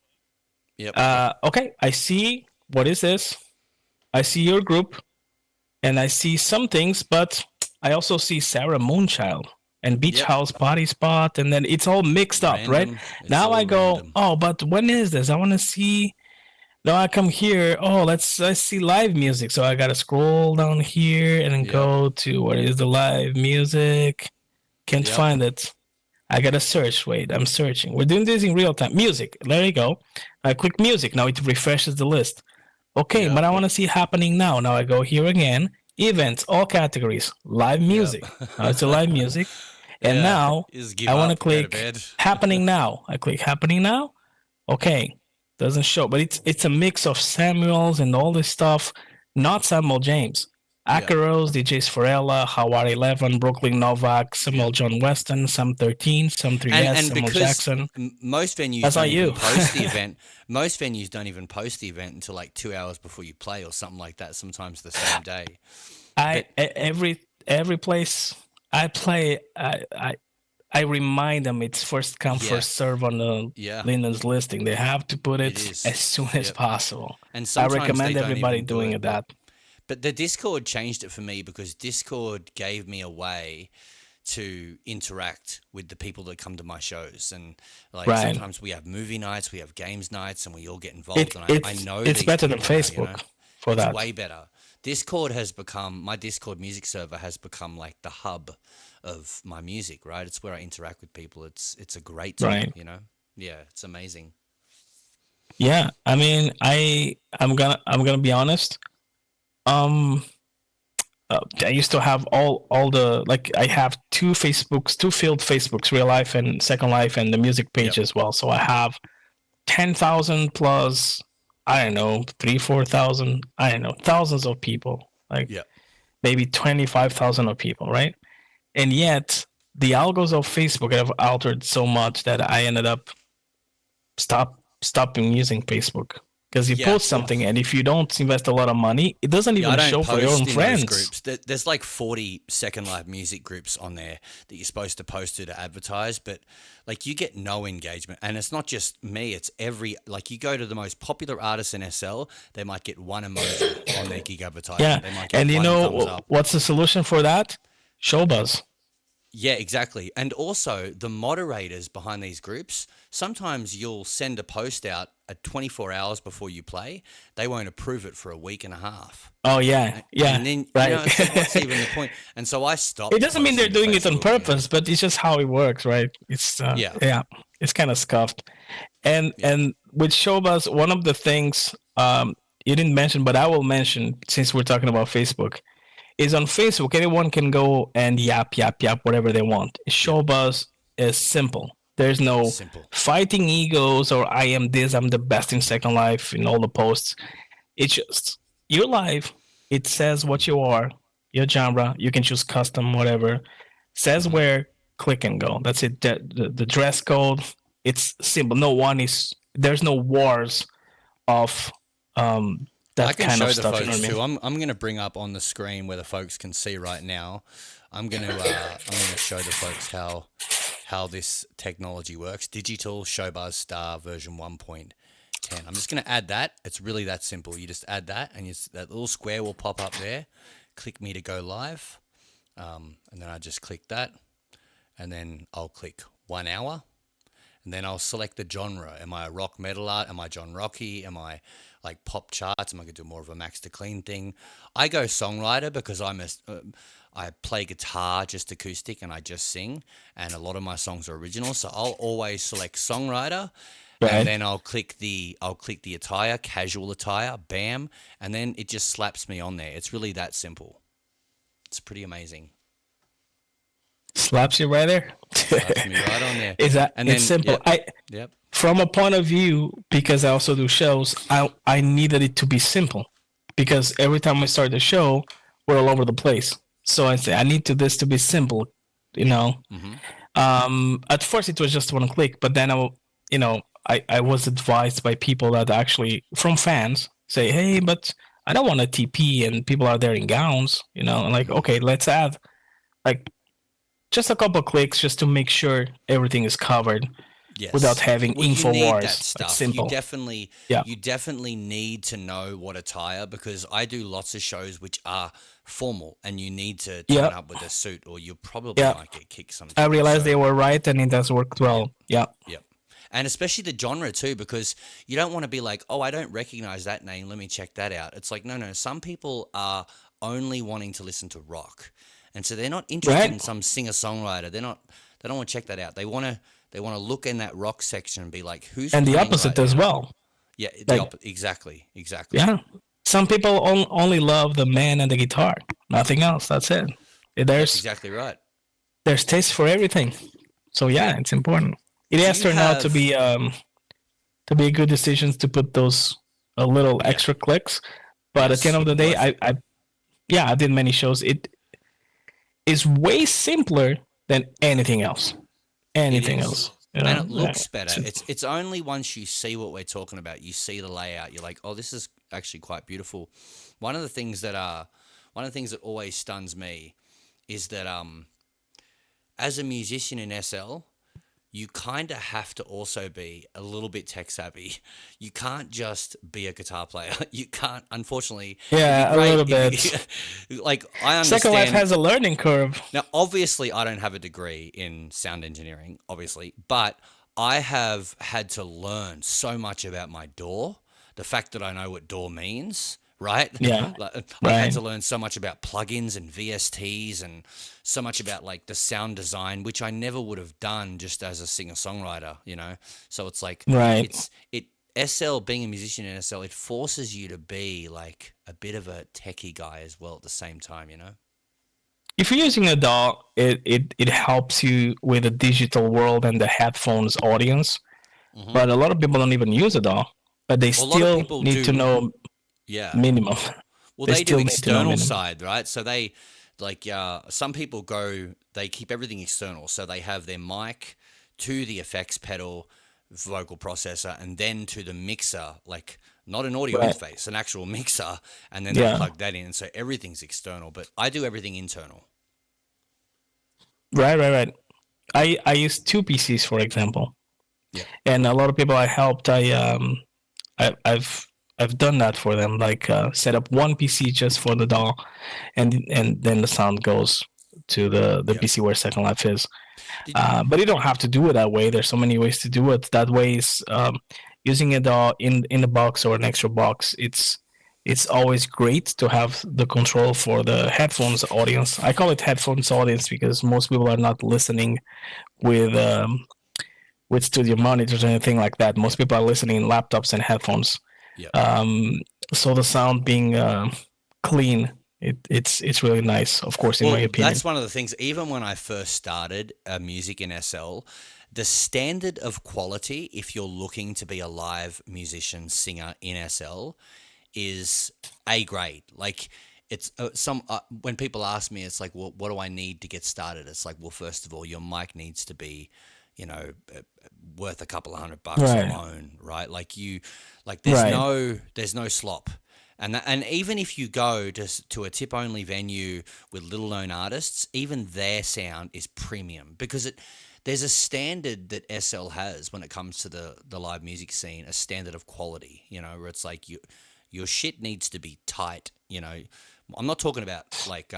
yep, Okay. I see. What is this? I see your group, and I see some things, but I also see Sarah Moonchild and Beach yep. House Party Spot, and then it's all mixed up, right? Random. It's Now I all go, random. oh, but when is this? I want to see. Now I come here. Oh, let's see live music. So I gotta scroll down here and then Yep. go to what is the live music. Can't Yep. find it. I gotta search. Wait, I'm searching. We're doing this in real time. Music. There you go. I click music. Now it refreshes the list. Okay, Yep. but I want to see happening now. Now I go here again. Events, all categories, live Yep. music. Now it's a live music. And Yeah. now Just give I want to up. Go to click bed. happening now. I click happening now. Okay, doesn't show, but it's a mix of Samuels and all this stuff, not Samuel James. Yep. Acaros, DJs Forella, Howard 11, Brooklyn Novak, Samuel Yep. John Weston, some 13, some And 3S, and Samuel because Jackson. most venues That's don't not even you. post the event. Most venues don't even post the event until like 2 hours before you play or something like that. Sometimes the same day. But Every place I play, I remind them it's first come yeah, first serve on the yeah, Linden's listing. They have to put it it as is. soon as Yep. possible. And I sometimes they recommend don't everybody even do doing it. it that. But the Discord changed it for me because Discord gave me a way to interact with the people that come to my shows. And like Right. sometimes we have movie nights, we have games nights, and we all get involved. It And I it's know it's these better than people now, you know. Facebook for It's that. way better. Discord has become, my Discord music server has become like the hub of my music, right? It's where I interact with people. It's a great tool, Right. you know? Yeah, it's amazing. Yeah. I mean, I'm gonna be honest. Um, I used to have all the like I have two Facebooks, two field Facebooks, Real Life and Second Life, and the music Yep. page as well. So I have 10,000 plus, I don't know, 3, 4,000, I don't know, thousands of people, like Yep. maybe 25,000 of people, right? And yet the algos of Facebook have altered so much that I ended up stopping using Facebook because you Yeah. post something, and if you don't invest a lot of money, it doesn't Yeah, I even don't show for your own post in those friends. groups. There's like 40 Second Life music groups on there that you're supposed to post to advertise, but like you get no engagement. And it's not just me, it's every, like you go to the most popular artists in SL, they might get one emoji on their gig Yeah, advertisement. They might get and you one thumbs know up. what's the solution for that? ShowBuzz. Yeah, exactly. And also, the moderators behind these groups, sometimes you'll send a post out at 24 hours before you play. They won't approve it for a week and a half. Oh yeah, yeah, And then, right. it's like, what's even the point? And so I It stopped doesn't mean they're posting to doing it on Facebook. Yeah. purpose, but it's just how it works, right? It's Yeah. yeah, it's kind of scuffed. And Yeah. and with Showbuzz, one of the things you didn't mention, but I will mention since we're talking about Facebook, is on Facebook anyone can go and yap whatever they want. Yeah. Showbuzz is simple. There's no Simple. fighting egos or I am this, I'm the best in Second Life in all the posts. It's just you're live. It says what you are, your genre. You can choose custom, whatever. Says Hmm. where, click and go. That's it. The dress code. It's simple. No one is. There's no wars of I that can kind show of the stuff. You know folks what I too. mean? I'm going to bring up on the screen where the folks can see right now. I'm gonna show the folks how this technology works. Digital Showbuzz Star version 1.10. I'm just going to add that. It's really that simple. You just add that, and that little square will pop up there. Click me to go live, and then I just click that, and then I'll click 1 hour, and then I'll select the genre. Am I a rock metal art? Am I John Rocky? Am I like pop charts? Am I going to do more of a Max to Clean thing? I go songwriter because I play guitar just acoustic and I just sing, and a lot of my songs are original. So I'll always select songwriter, and Right. then I'll click the attire, casual attire, bam, and then it just slaps me on there. It's really that simple. It's pretty amazing. Slaps you right there. Slaps me right on there. Is that And it's then simple. yep. From a point of view, because I also do shows, I needed it to be simple because every time I start the show, we're all over the place. So I say I need this to be simple, you know. Mm-hmm. At first it was just one click, but then I was advised by people that actually from fans say, hey, but I don't want a TP and people are there in gowns, and like okay, let's add like just a couple clicks just to make sure everything is covered without Yes. having Well, you info need that wars. Like stuff. simple. Yeah. You definitely need to know what attire, because I do lots of shows which are formal and you need to turn Yeah. up with a suit or you probably Yeah. might get kicked I sometimes. realized So, they were right and it has worked well. Yeah. yep. And especially the genre too, because you don't want to be like, oh, I don't recognize that name. Let me check that out. It's like, no. Some people are only wanting to listen to rock. and so they're not interested in Right. some singer-songwriter. They don't want to check that out. They want to look in that rock section and be like, who's And the playing right opposite as now? well. Yeah, Like, exactly. yeah. Some people only love the man and the guitar, nothing else. That's it. That's There's exactly right. there's taste for everything. So yeah, it's important. It Do has you turned out have? to be good decisions to put those a little Yeah, extra clicks. But at the end yes, of the day, worth it. I did many shows. It is way simpler than anything else. It Anything is. else. You And know? it Yeah. looks better. It's only once you see what we're talking about, you see the layout, you're like, oh, this is actually quite beautiful. One of the things that always stuns me is that as a musician in SL, you kind of have to also be a little bit tech savvy. You can't just be a guitar player. You can't. Unfortunately, it'd be Yeah, a great little if bit. you like. I Second Life understand has a learning curve. now. Obviously, I don't have a degree in sound engineering, obviously, but I have had to learn so much about my DAW. The fact that I know what DAW means, right? Yeah. Like, I've had Right. to learn so much about plugins and VSTs and so much about like the sound design, which I never would have done just as a singer-songwriter. So it's like Right. it SL being a musician in SL, it forces you to be like a bit of a techie guy as well at the same time. If you're using a DAW, it helps you with the digital world and the headphones audience. Hmm. But a lot of people don't even use a DAW, but they Well, a lot of still people need to do, know yeah. minimum. Well, They they do still need to know external minimum. side, right? So they like some people they keep everything external. So they have their mic to the effects pedal, vocal processor, and then to the mixer, like not an audio Right. interface, an actual mixer, and then they Yeah. plug that in. So everything's external, but I do everything internal. Right. I use two PCs, for example, Yeah. and a lot of people I helped, I've done that for them. Like set up one PC just for the DAW, and then the sound goes to the Yeah. PC where Second Life is. Did But you don't have to do it that way. There's so many ways to do it. That way is using a DAW in the box or an extra box. It's always great to have the control for the headphones audience. I call it headphones audience because most people are not listening with studio monitors or anything like that. Yeah. Most people are listening in laptops and headphones. Yeah. So the sound being clean, it's really nice. Of course, in my Well, opinion. that's one of the things. Even when I first started music in SL, the standard of quality, if you're looking to be a live musician singer in SL, is A grade. Like it's when people ask me, it's like, well, what do I need to get started? It's like, well, first of all, your mic needs to be, you know, worth a couple of $100 Right. alone, right? Like Right. there's no slop. And even if you go to a tip only venue with little known artists, even their sound is premium because there's a standard that SL has when it comes to the live music scene, a standard of quality, where it's like your shit needs to be tight. I'm not talking about like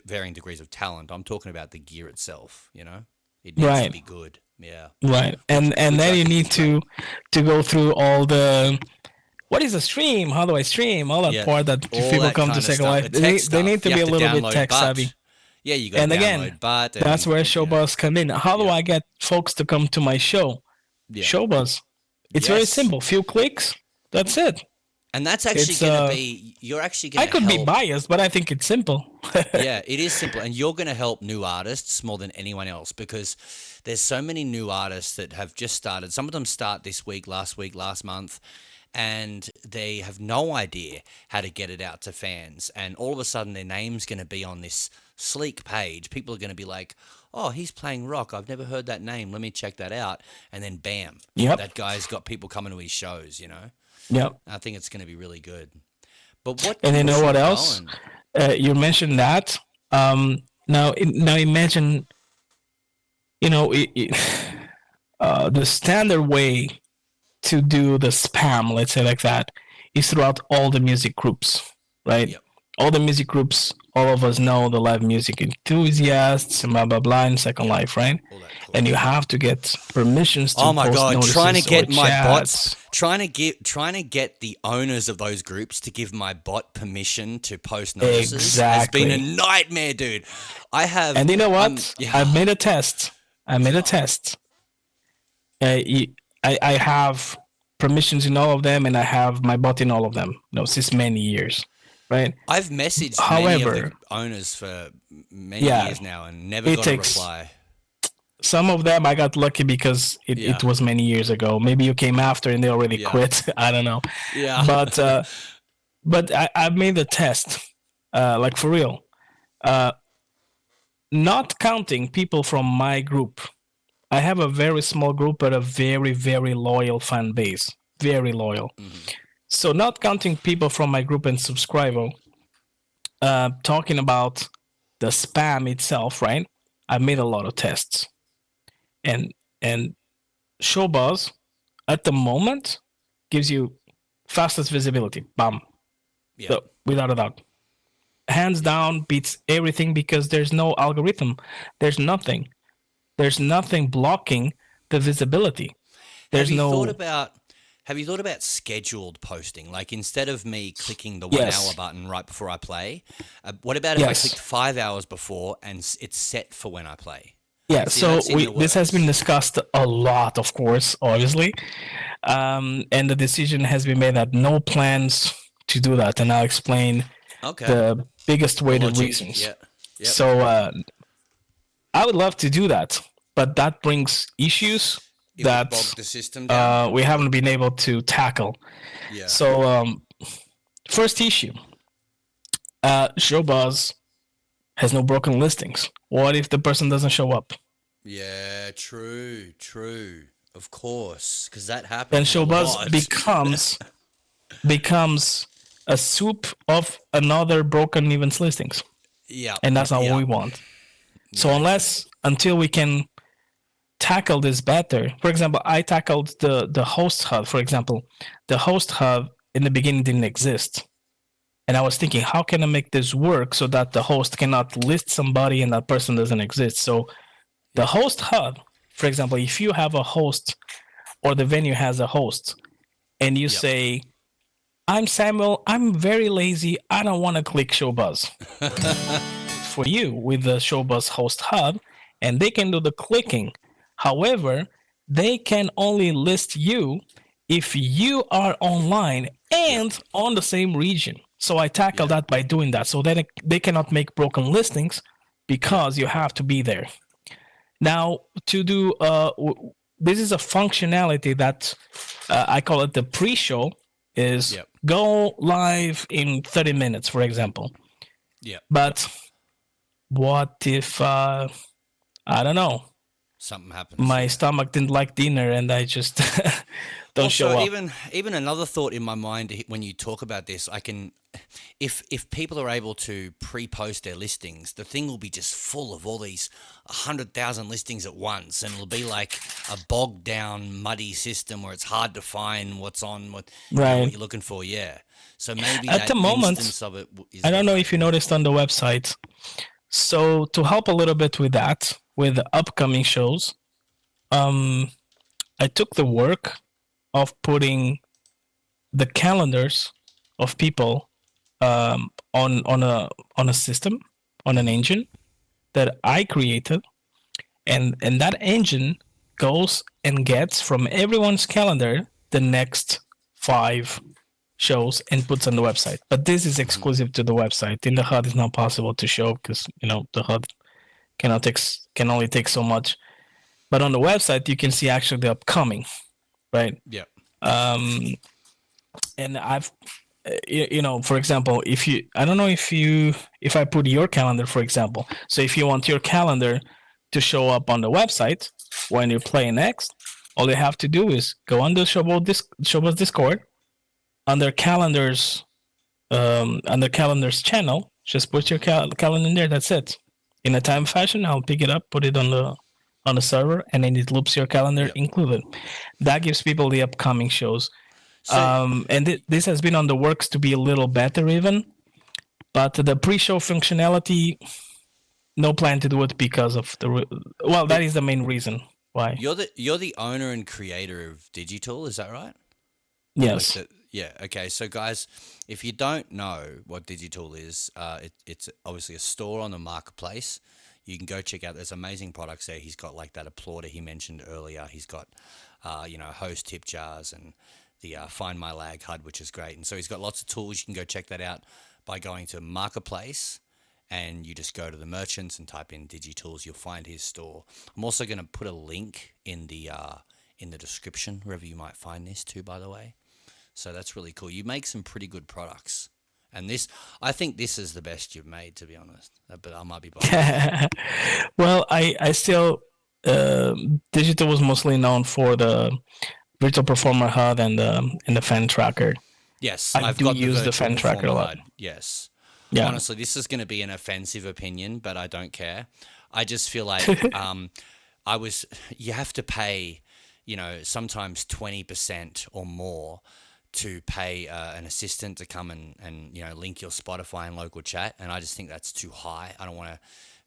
varying degrees of talent. I'm talking about the gear itself. It needs to Right. be good. Yeah, Right. which And which then I you think need is great. to go through all the what is a stream? How do I stream? All that Yeah, part that all people that come to kind of Second stuff. Life. The tech They need stuff. to You be have a to little bit download tech savvy. but. Yeah, you got to And again, download but that's and where yeah, ShowBuzz come in. How do yeah, I get folks to come to my show? yeah. ShowBuzz. It's very Yes. simple. Few clicks. That's it. And that's actually It's going to be, you're actually going I to could be help. biased, but I think it's simple. Yeah, it is simple. And you're going to help new artists more than anyone else because there's so many new artists that have just started. Some of them start this week, last month, and they have no idea how to get it out to fans. And all of a sudden, their name's going to be on this sleek page. People are going to be like, oh, he's playing rock. I've never heard that name. Let me check that out. And then bam, Yep. that guy's got people coming to his shows. Yep. I think it's going to be really good. But what And you keeps know you what else? going? You mentioned that. Now imagine, you know, the standard way to do the spam, let's say like that, is throughout all the music groups, right? Yep. all the music groups, all of us know the live music enthusiasts, and blah blah blah, in Second Yep. Life, right? All that cool And you stuff. have to get permissions Oh to my post god, trying to notices or get my bots, chats. trying to get the owners of those groups to give my bot permission to post notices has been a Exactly. nightmare, dude. I have And you know what? yeah. I've made a test. I made a test. I have permissions in all of them, and I have my bot in all of them. Since many years, right? I've messaged many of the However, owners for many yeah, years now and never it got a takes reply. some of them. I got lucky because it Yeah. was many years ago. Maybe you came after and they already Yeah. quit. I don't know. Yeah. But I made the test, like for real. Uh, Not counting people from my group. I have a very small group, but a very, very loyal fan base. Very loyal. Mhm. So, not counting people from my group and subscriber, talking about the spam itself, right? I made a lot of tests, and and ShowBuzz at the moment gives you fastest visibility. Bam, Yeah. so, without a doubt, hands down beats everything because there's no algorithm. There's nothing. There's nothing blocking the visibility. Have There's you thought no about have you thought about scheduled posting? Like instead of me clicking the 1 hour yes, button right before I play, what about if I clicked yes. 5 hours before and it's set for when I play? Yeah, See, so that's in the this has been works. discussed a lot, of course, obviously, and the decision has been made that no plans to do that, and I'll explain Okay. the biggest The weighted logic. reasons. Yeah. Yep. So I would love to do that, but that brings issues It would bog that the system down. we haven't been able to tackle. Yeah. So first issue, ShowBuzz has no broken listings. What if the person doesn't show up? Yeah, true, true. Of course, because that Then happens a ShowBuzz lot. becomes a soup of another broken events listings, Yeah, and that's not what yeah, we want. So yeah, true. until we can tackle this better, for example, I tackled the host hub. For example, the host hub in the beginning didn't exist, and I was thinking, how can I make this work so that the host cannot list somebody and that person doesn't exist? So the Yeah, host hub, for example, if you have a host or the venue has a host, and you yep. say, I'm Samuel, I'm very lazy, I don't want to click ShowBuzz. For you with the ShowBuzz host hub, and they can do the clicking. However, they can only list you if you are online Yep, and on the same region. So I tackle yeah, that by doing that. So then they cannot make broken listings yep, because you have to be there. Now, to do this is a functionality that I call it the pre-show. Is yep, go live in 30 minutes, for example. yep. But what if I don't know, Something happens. my Yeah. stomach didn't like dinner and I just don't Also, show up? even another thought in my mind when you talk about this, I can, if people are able to pre-post their listings, the thing will be just full of all these 100,000 listings at once, and it'll be like a bogged down, muddy system where it's hard to find what's on what Right. you're looking for. Yeah. So maybe At the that moment, instance of it is I the don't know right if you thing. noticed on the website. So to help a little bit with that, with the upcoming shows, um, I took the work of putting the calendars of people on a system, on an Hmm. engine that I created, and that engine goes and gets from everyone's calendar the next 5 shows and puts on the website. But this is Hmm. exclusive to the website. In the HUD, it's not possible to show because the HUD can only take so much. But on the website, you can see actually the upcoming, right? Yep. Um, and I've for example, if you I don't know if I put your calendar, for example. So if you want your calendar to show up on the website when you play next, all you have to do is go on the showbuzz discord under calendars channel. Just put your calendar in there. That's it. In a time fashion, I'll pick it up, put it on the server, and then it loops your calendar Yep. included. That gives people the upcoming shows. So And this has been on the works to be a little better even. But the pre-show functionality, no plan to do it because of well, that But is the main reason why. you're the owner and creator of Digital, is that right? Like Yes. the yeah, okay. So guys, if you don't know what Digital is, it's obviously a store on the marketplace. You can go check out. There's amazing products there. He's got like that applauder he mentioned earlier. He's got, host tip jars and the Find My Lag HUD, which is great. And so he's got lots of tools. You can go check that out by going to marketplace, and you just go to the merchants and type in Digitools. You'll find his store. I'm also going to put a link in the description wherever you might find this too. By the way. So that's really cool. You make some pretty good products. And I think this is the best you've made, to be honest. But I might be biased. Well, I still Digital was mostly known for the Virtual Performer Hud and the fan tracker. Yes, I I've do got the use the Virtual fan tracker a Performer lot. HUD. Yes. Yeah. Honestly, this is going to be an offensive opinion, but I don't care. I just feel like you have to pay, sometimes 20% or more to pay an assistant to come and link your Spotify and local chat, and I just think that's too high. I don't want to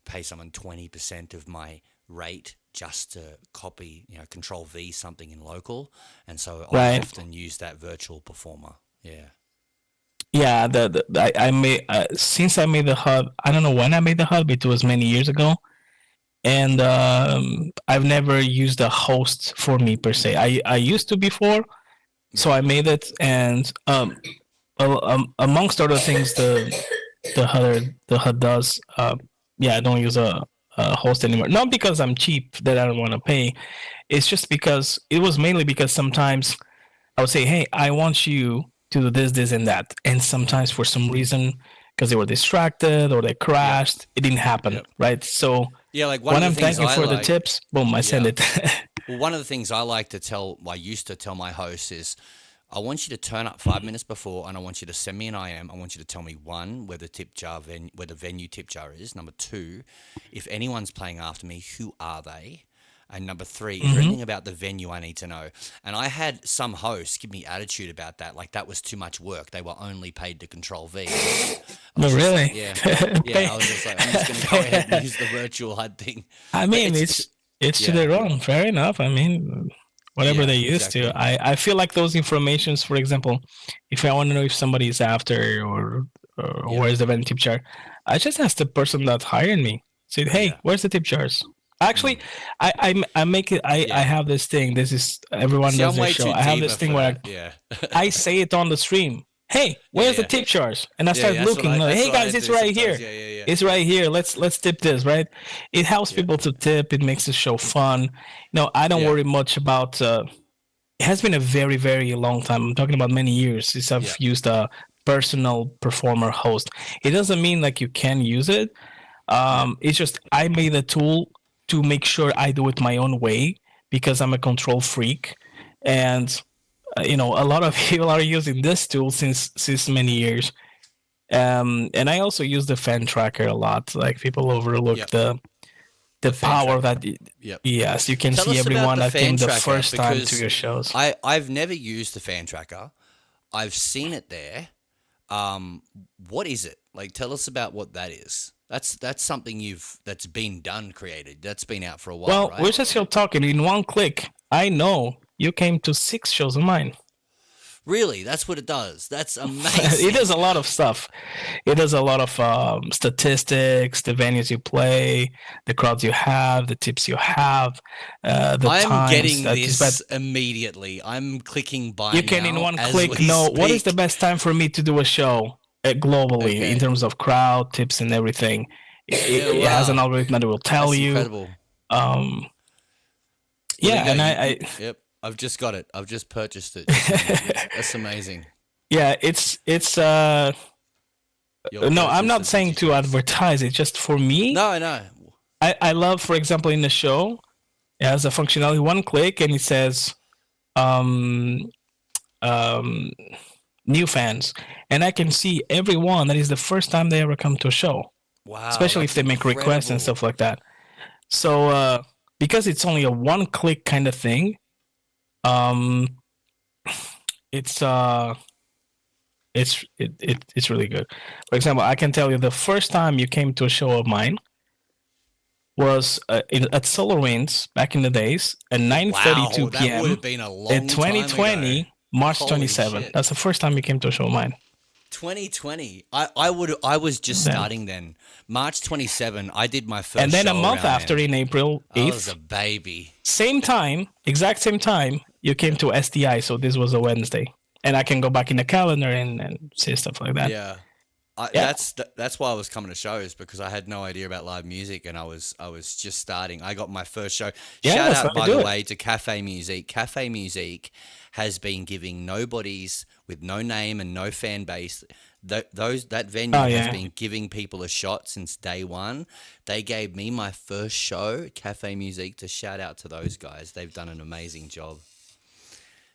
pay someone 20% of my rate just to copy, Control V something in local, and so I Right. often use that virtual performer. Yeah. Yeah, I made since I made the hub. I don't know when I made the hub. It was many years ago, and I've never used a host for me per se. I used to before, so Yeah. I made it, and amongst other things, the HUD does. Yeah, I don't use a host anymore. Not because I'm cheap that I don't want to pay. It's just because it was mainly because sometimes I would say, hey, I want you to do this, this, and that. And sometimes for some reason, because they were distracted or they Yep. crashed, it didn't happen, Yep. right? So Yeah, like one of when the I'm things thanking I for the like, tips, boom, I send yeah. it. Well, one of the things I used to tell my hosts is, I want you to turn up 5 minutes before, and I want you to send me an IM. I want you to tell me, one, where the venue tip jar is. Number two, if anyone's playing after me, who are they? And number three, is there Hmm. anything about the venue I need to know? And I had some hosts give me attitude about that, like that was too much work. They were only paid to Control V. I No, was just like, really. yeah, yeah. Pay- I was just like, I'm just going to go ahead and use the virtual HUD thing. I But mean, it's to yeah, their own. Fair enough. I mean, whatever yeah, they used to. exactly. I feel like those informations, for example, if I want to know if somebody's after or Yep. where's the vending tip jar, I just ask the person that hired me. Said, hey, Yeah. where's the tip jars? Actually, Mm. I make it. I Yeah. have this thing. This is everyone See, does I'm their way show. too I have this diva thing for where that. Yeah. I say it on the stream. Hey, Yeah, where's the yeah. tip jars? And I Yeah, start yeah, looking. Like, that's hey what I guys, it's do right sometimes. here. Yeah, yeah, yeah. It's right here. Let's tip this, right? It helps Yeah. people to tip. It makes the show fun. I don't Yeah. worry much about. It has been a very very long time. I'm talking about many years since I've Yeah. used a personal performer host. It doesn't mean like you can use it. Yeah. It's just I made a tool to make sure I do it my own way because I'm a control freak, and a lot of people are using this tool since many years. And I also use the fan tracker a lot. Like people overlook Yep. the The fan power tracker. that Yep. yes, you can Tell see us about everyone the that came fan the tracker, first time to because your shows. I've never used the fan tracker. I've seen it there. What is it? Like, tell us about what that is. That's something that's been created. That's been out for a while, Well, we're right? just still talking in one click. I know you came to 6 shows of mine. Really, that's what it does. That's It amazing. does a lot of stuff. It does a lot of statistics, the venues you play, the crowds you have, the tips you have, the I'm times getting that is bad. this immediately. I'm clicking buy You can in now one as click we know what is the speak. best time for me to do a show globally in Okay. terms of crowd tips and everything. Yeah, It has an wow. algorithm that will tell That's you. incredible. Um, Well, there you yeah, go. and Yep. I've just got it. I've just purchased it just immediately. That's amazing. yeah, it's Your no, I'm purchase not of saying to Digitools. advertise it. Just for me, No, no. I love, for example, in the show, it has a functionality one click and it says um um new fans, and I can see everyone that is the first time they ever come to a show, Wow, especially if that's they make requests and incredible. stuff like that. So because it's only a one click kind of thing, um it's It's really good. For example, I can tell you the first time you came to a show of mine was at Solar Winds back in the days at 9:32 Wow, that would p.m. have been a in long time ago. 2020, March Holy 27. shit. That's the first time you came to a show of mine. 2020. I was just Then. starting then. March 27. I did my first And then show a month around after, then. in April I was 8th, a baby. same time, exact same time, you came to SDI. So this was a Wednesday. And I can go back in the calendar and say stuff like that. Yeah. Yeah. That's why I was coming to shows, because I had no idea about live music, and I was just starting. I got my first show. Yeah, Shout that's out, how by you the do it. way, to Cafe Music. Cafe Music has been giving nobodies with no name and no fan base. That venue Oh, has yeah. been giving people a shot since day one. They gave me my first show, Cafe Music. To shout out to those guys. They've done an amazing job.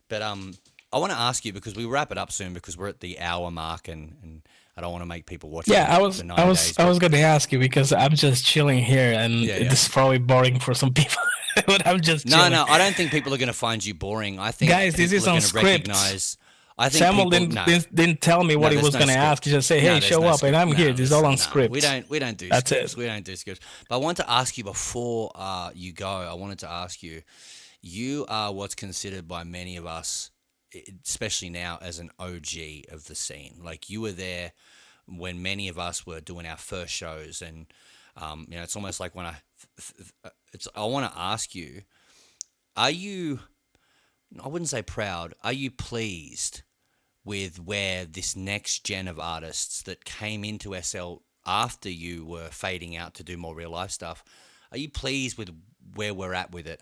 But I want to ask you, because we wrap it up soon, because we're at the hour mark, and I don't want to make people watch. Yeah, for 9 days, I was going to ask you, because I'm just chilling here, and Yeah. this is probably boring for some people. But I'm just chilling. No, I don't think people are going to find you boring. I think Guys, this people is are on gonna script. recognize. I think Samuel people, didn't tell me what he there's was no going to script. ask. He just say, No, "Hey, there's show no up," script. and I'm No, here. This is all on no, script. We don't do That's scripts. it. We don't do scripts. But I want to ask you before you go. I wanted to ask you. You are what's considered by many of us, especially now, as an OG of the scene. Like, you were there when many of us were doing our first shows, and it's almost like when I want to ask you, are you? I wouldn't say proud. Are you pleased with where this next gen of artists that came into SL after you were fading out to do more real life stuff? Are you pleased with where we're at with it?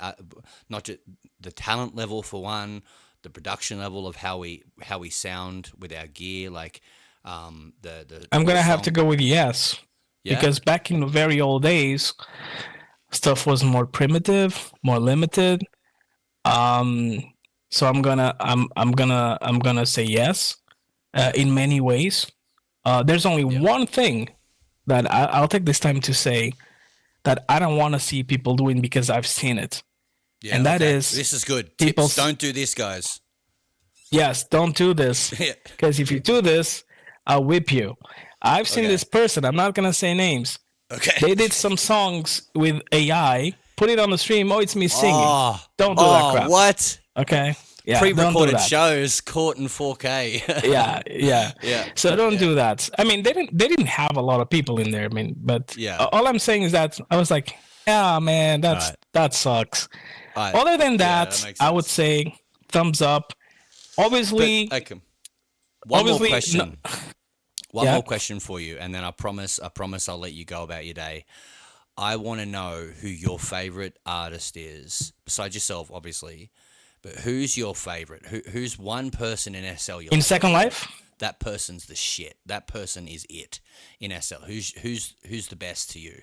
Not just the talent level, for one, the production level of how we sound with our gear, like the. I'm gonna have song- to go with yes, Yeah? because back in the very old days, stuff was more primitive, more limited. So I'm gonna say yes, in many ways. There's only one thing that I'll take this time to say that I don't want to see people doing, because I've seen it. Yeah, and that okay. is This is good. people Tips: don't do this, guys. Yes, don't do this, Yeah. because if you do this, I'll whip you. I've seen Okay. this person. I'm not gonna say names. Okay. They did some songs with AI, put it on the stream. Oh, it's me singing. Don't do that crap. What? Okay. Yeah. don't do Pre-recorded that. shows caught in 4K. Yeah. Yeah. So don't do that. I mean, they didn't have a lot of people in there. I mean, but Yeah. all I'm saying is that I was like, yeah, man, Right. that sucks. Alright. Other than that that, makes I would sense. say thumbs up. Obviously, But, okay. One more obviously, question. One Yeah. more question for you, and then I promise I'll let you go about your day. I want to know who your favorite artist is, besides yourself, obviously. But who's your favorite? Who's one person in SL? in Second Life, That person's the shit. That person is it in SL. Who's the best to you?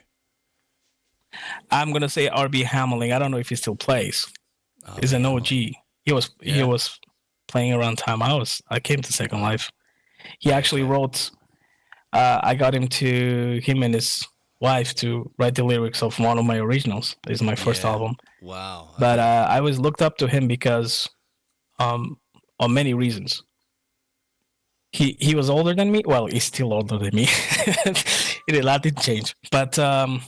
I'm gonna say RB Hameling. I don't know if he still plays. He's an OG. He was playing around time I came to Second Life. He actually wrote. I got him and his wife to write the lyrics of one of my originals. This is my first Yeah. album. Wow. But I was looked up to him because, on many reasons. He was older than me. Well, he's still older than me. A lot didn't change. But I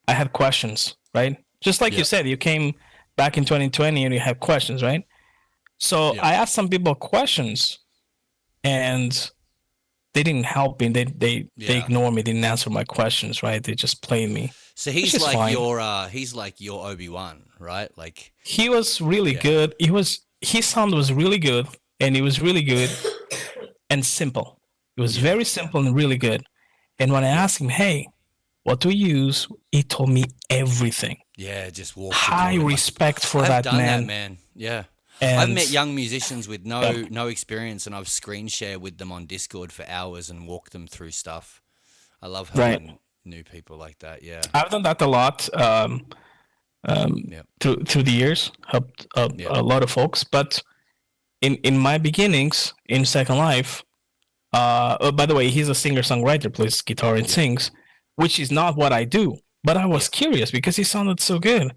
had questions, right? Just like you said, you came back in 2020 and you had questions, right? So I asked some people questions, and they didn't help me. They ignored me. Didn't answer my questions, right? They just played me. So which he's is like fine. he's like your Obi-Wan, right? Like, He was really good. His sound was really good, and he was really good and simple. It was very simple and really good. And when I asked him, "Hey, what do you use?" he told me everything. yeah, just walk. High respect for I've that done man. that, man. Yeah. And I've met young musicians with no experience, and I've screen shared with them on Discord for hours and walked them through stuff. I love helping new people like that. Yeah. I've done that a lot through the years. Helped a lot of folks. But in my beginnings in Second Life, by the way, he's a singer-songwriter, plays guitar and sings, which is not what I do. But I was curious because he sounded so good.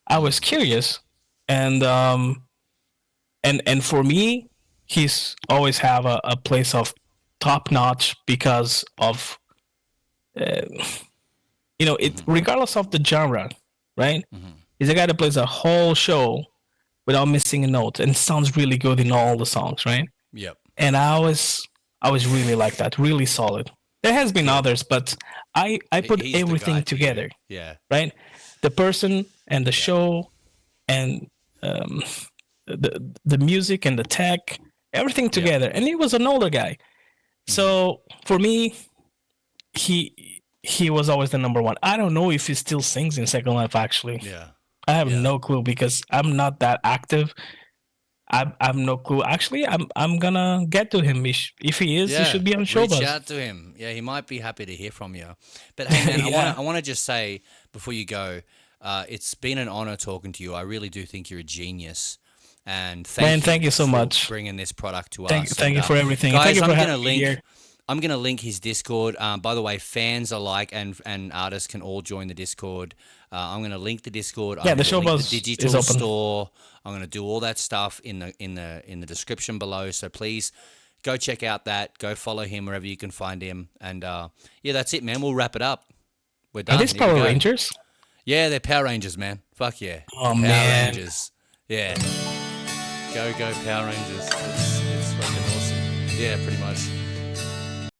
I was curious, and And for me, he's always have a place of top notch because of it Mm-hmm. regardless of the genre, right? Mm-hmm. He's a guy that plays a whole show without missing a note and sounds really good in all the songs, right? Yep. And I was really like that, really solid. There has been Good. others, but I put He's the guy everything for you. together, Yeah. right? The person and the Yeah. show and um, the music and the tech, everything Yep. together. And he was an older guy, Mm-hmm. so for me, he was always the number one. I don't know if he still sings in Second Life. Actually, Yeah. I have Yeah. no clue because I'm not that active. I'm no clue. Actually, I'm gonna get to him. If he is, he Yeah, should be on reach ShowBuzz. out to him. Yeah, he might be happy to hear from you. But hey, man, I want Yeah, to I want to just say before you go, it's been an honor talking to you. I really do think you're a genius, and man. thank Thank you you so for much. bringing this product to Thank us. thank And you for everything. Thank guys, you for having me here. I'm gonna link his Discord. By the way, fans alike and artists can all join the Discord. I'm gonna link the Discord. I'm Yeah, the gonna link the ShowBuzz is digital open. store. I'm gonna do all that stuff in the description below. So please go check out that. Go follow him wherever you can find him. And yeah, that's it, man. We'll wrap it up. We're Are done. these Here we Power go. Rangers? Yeah, they're Power Rangers, man. Fuck yeah, Oh Power man, Rangers. Yeah, go Power Rangers. It's fucking awesome. Yeah, pretty much.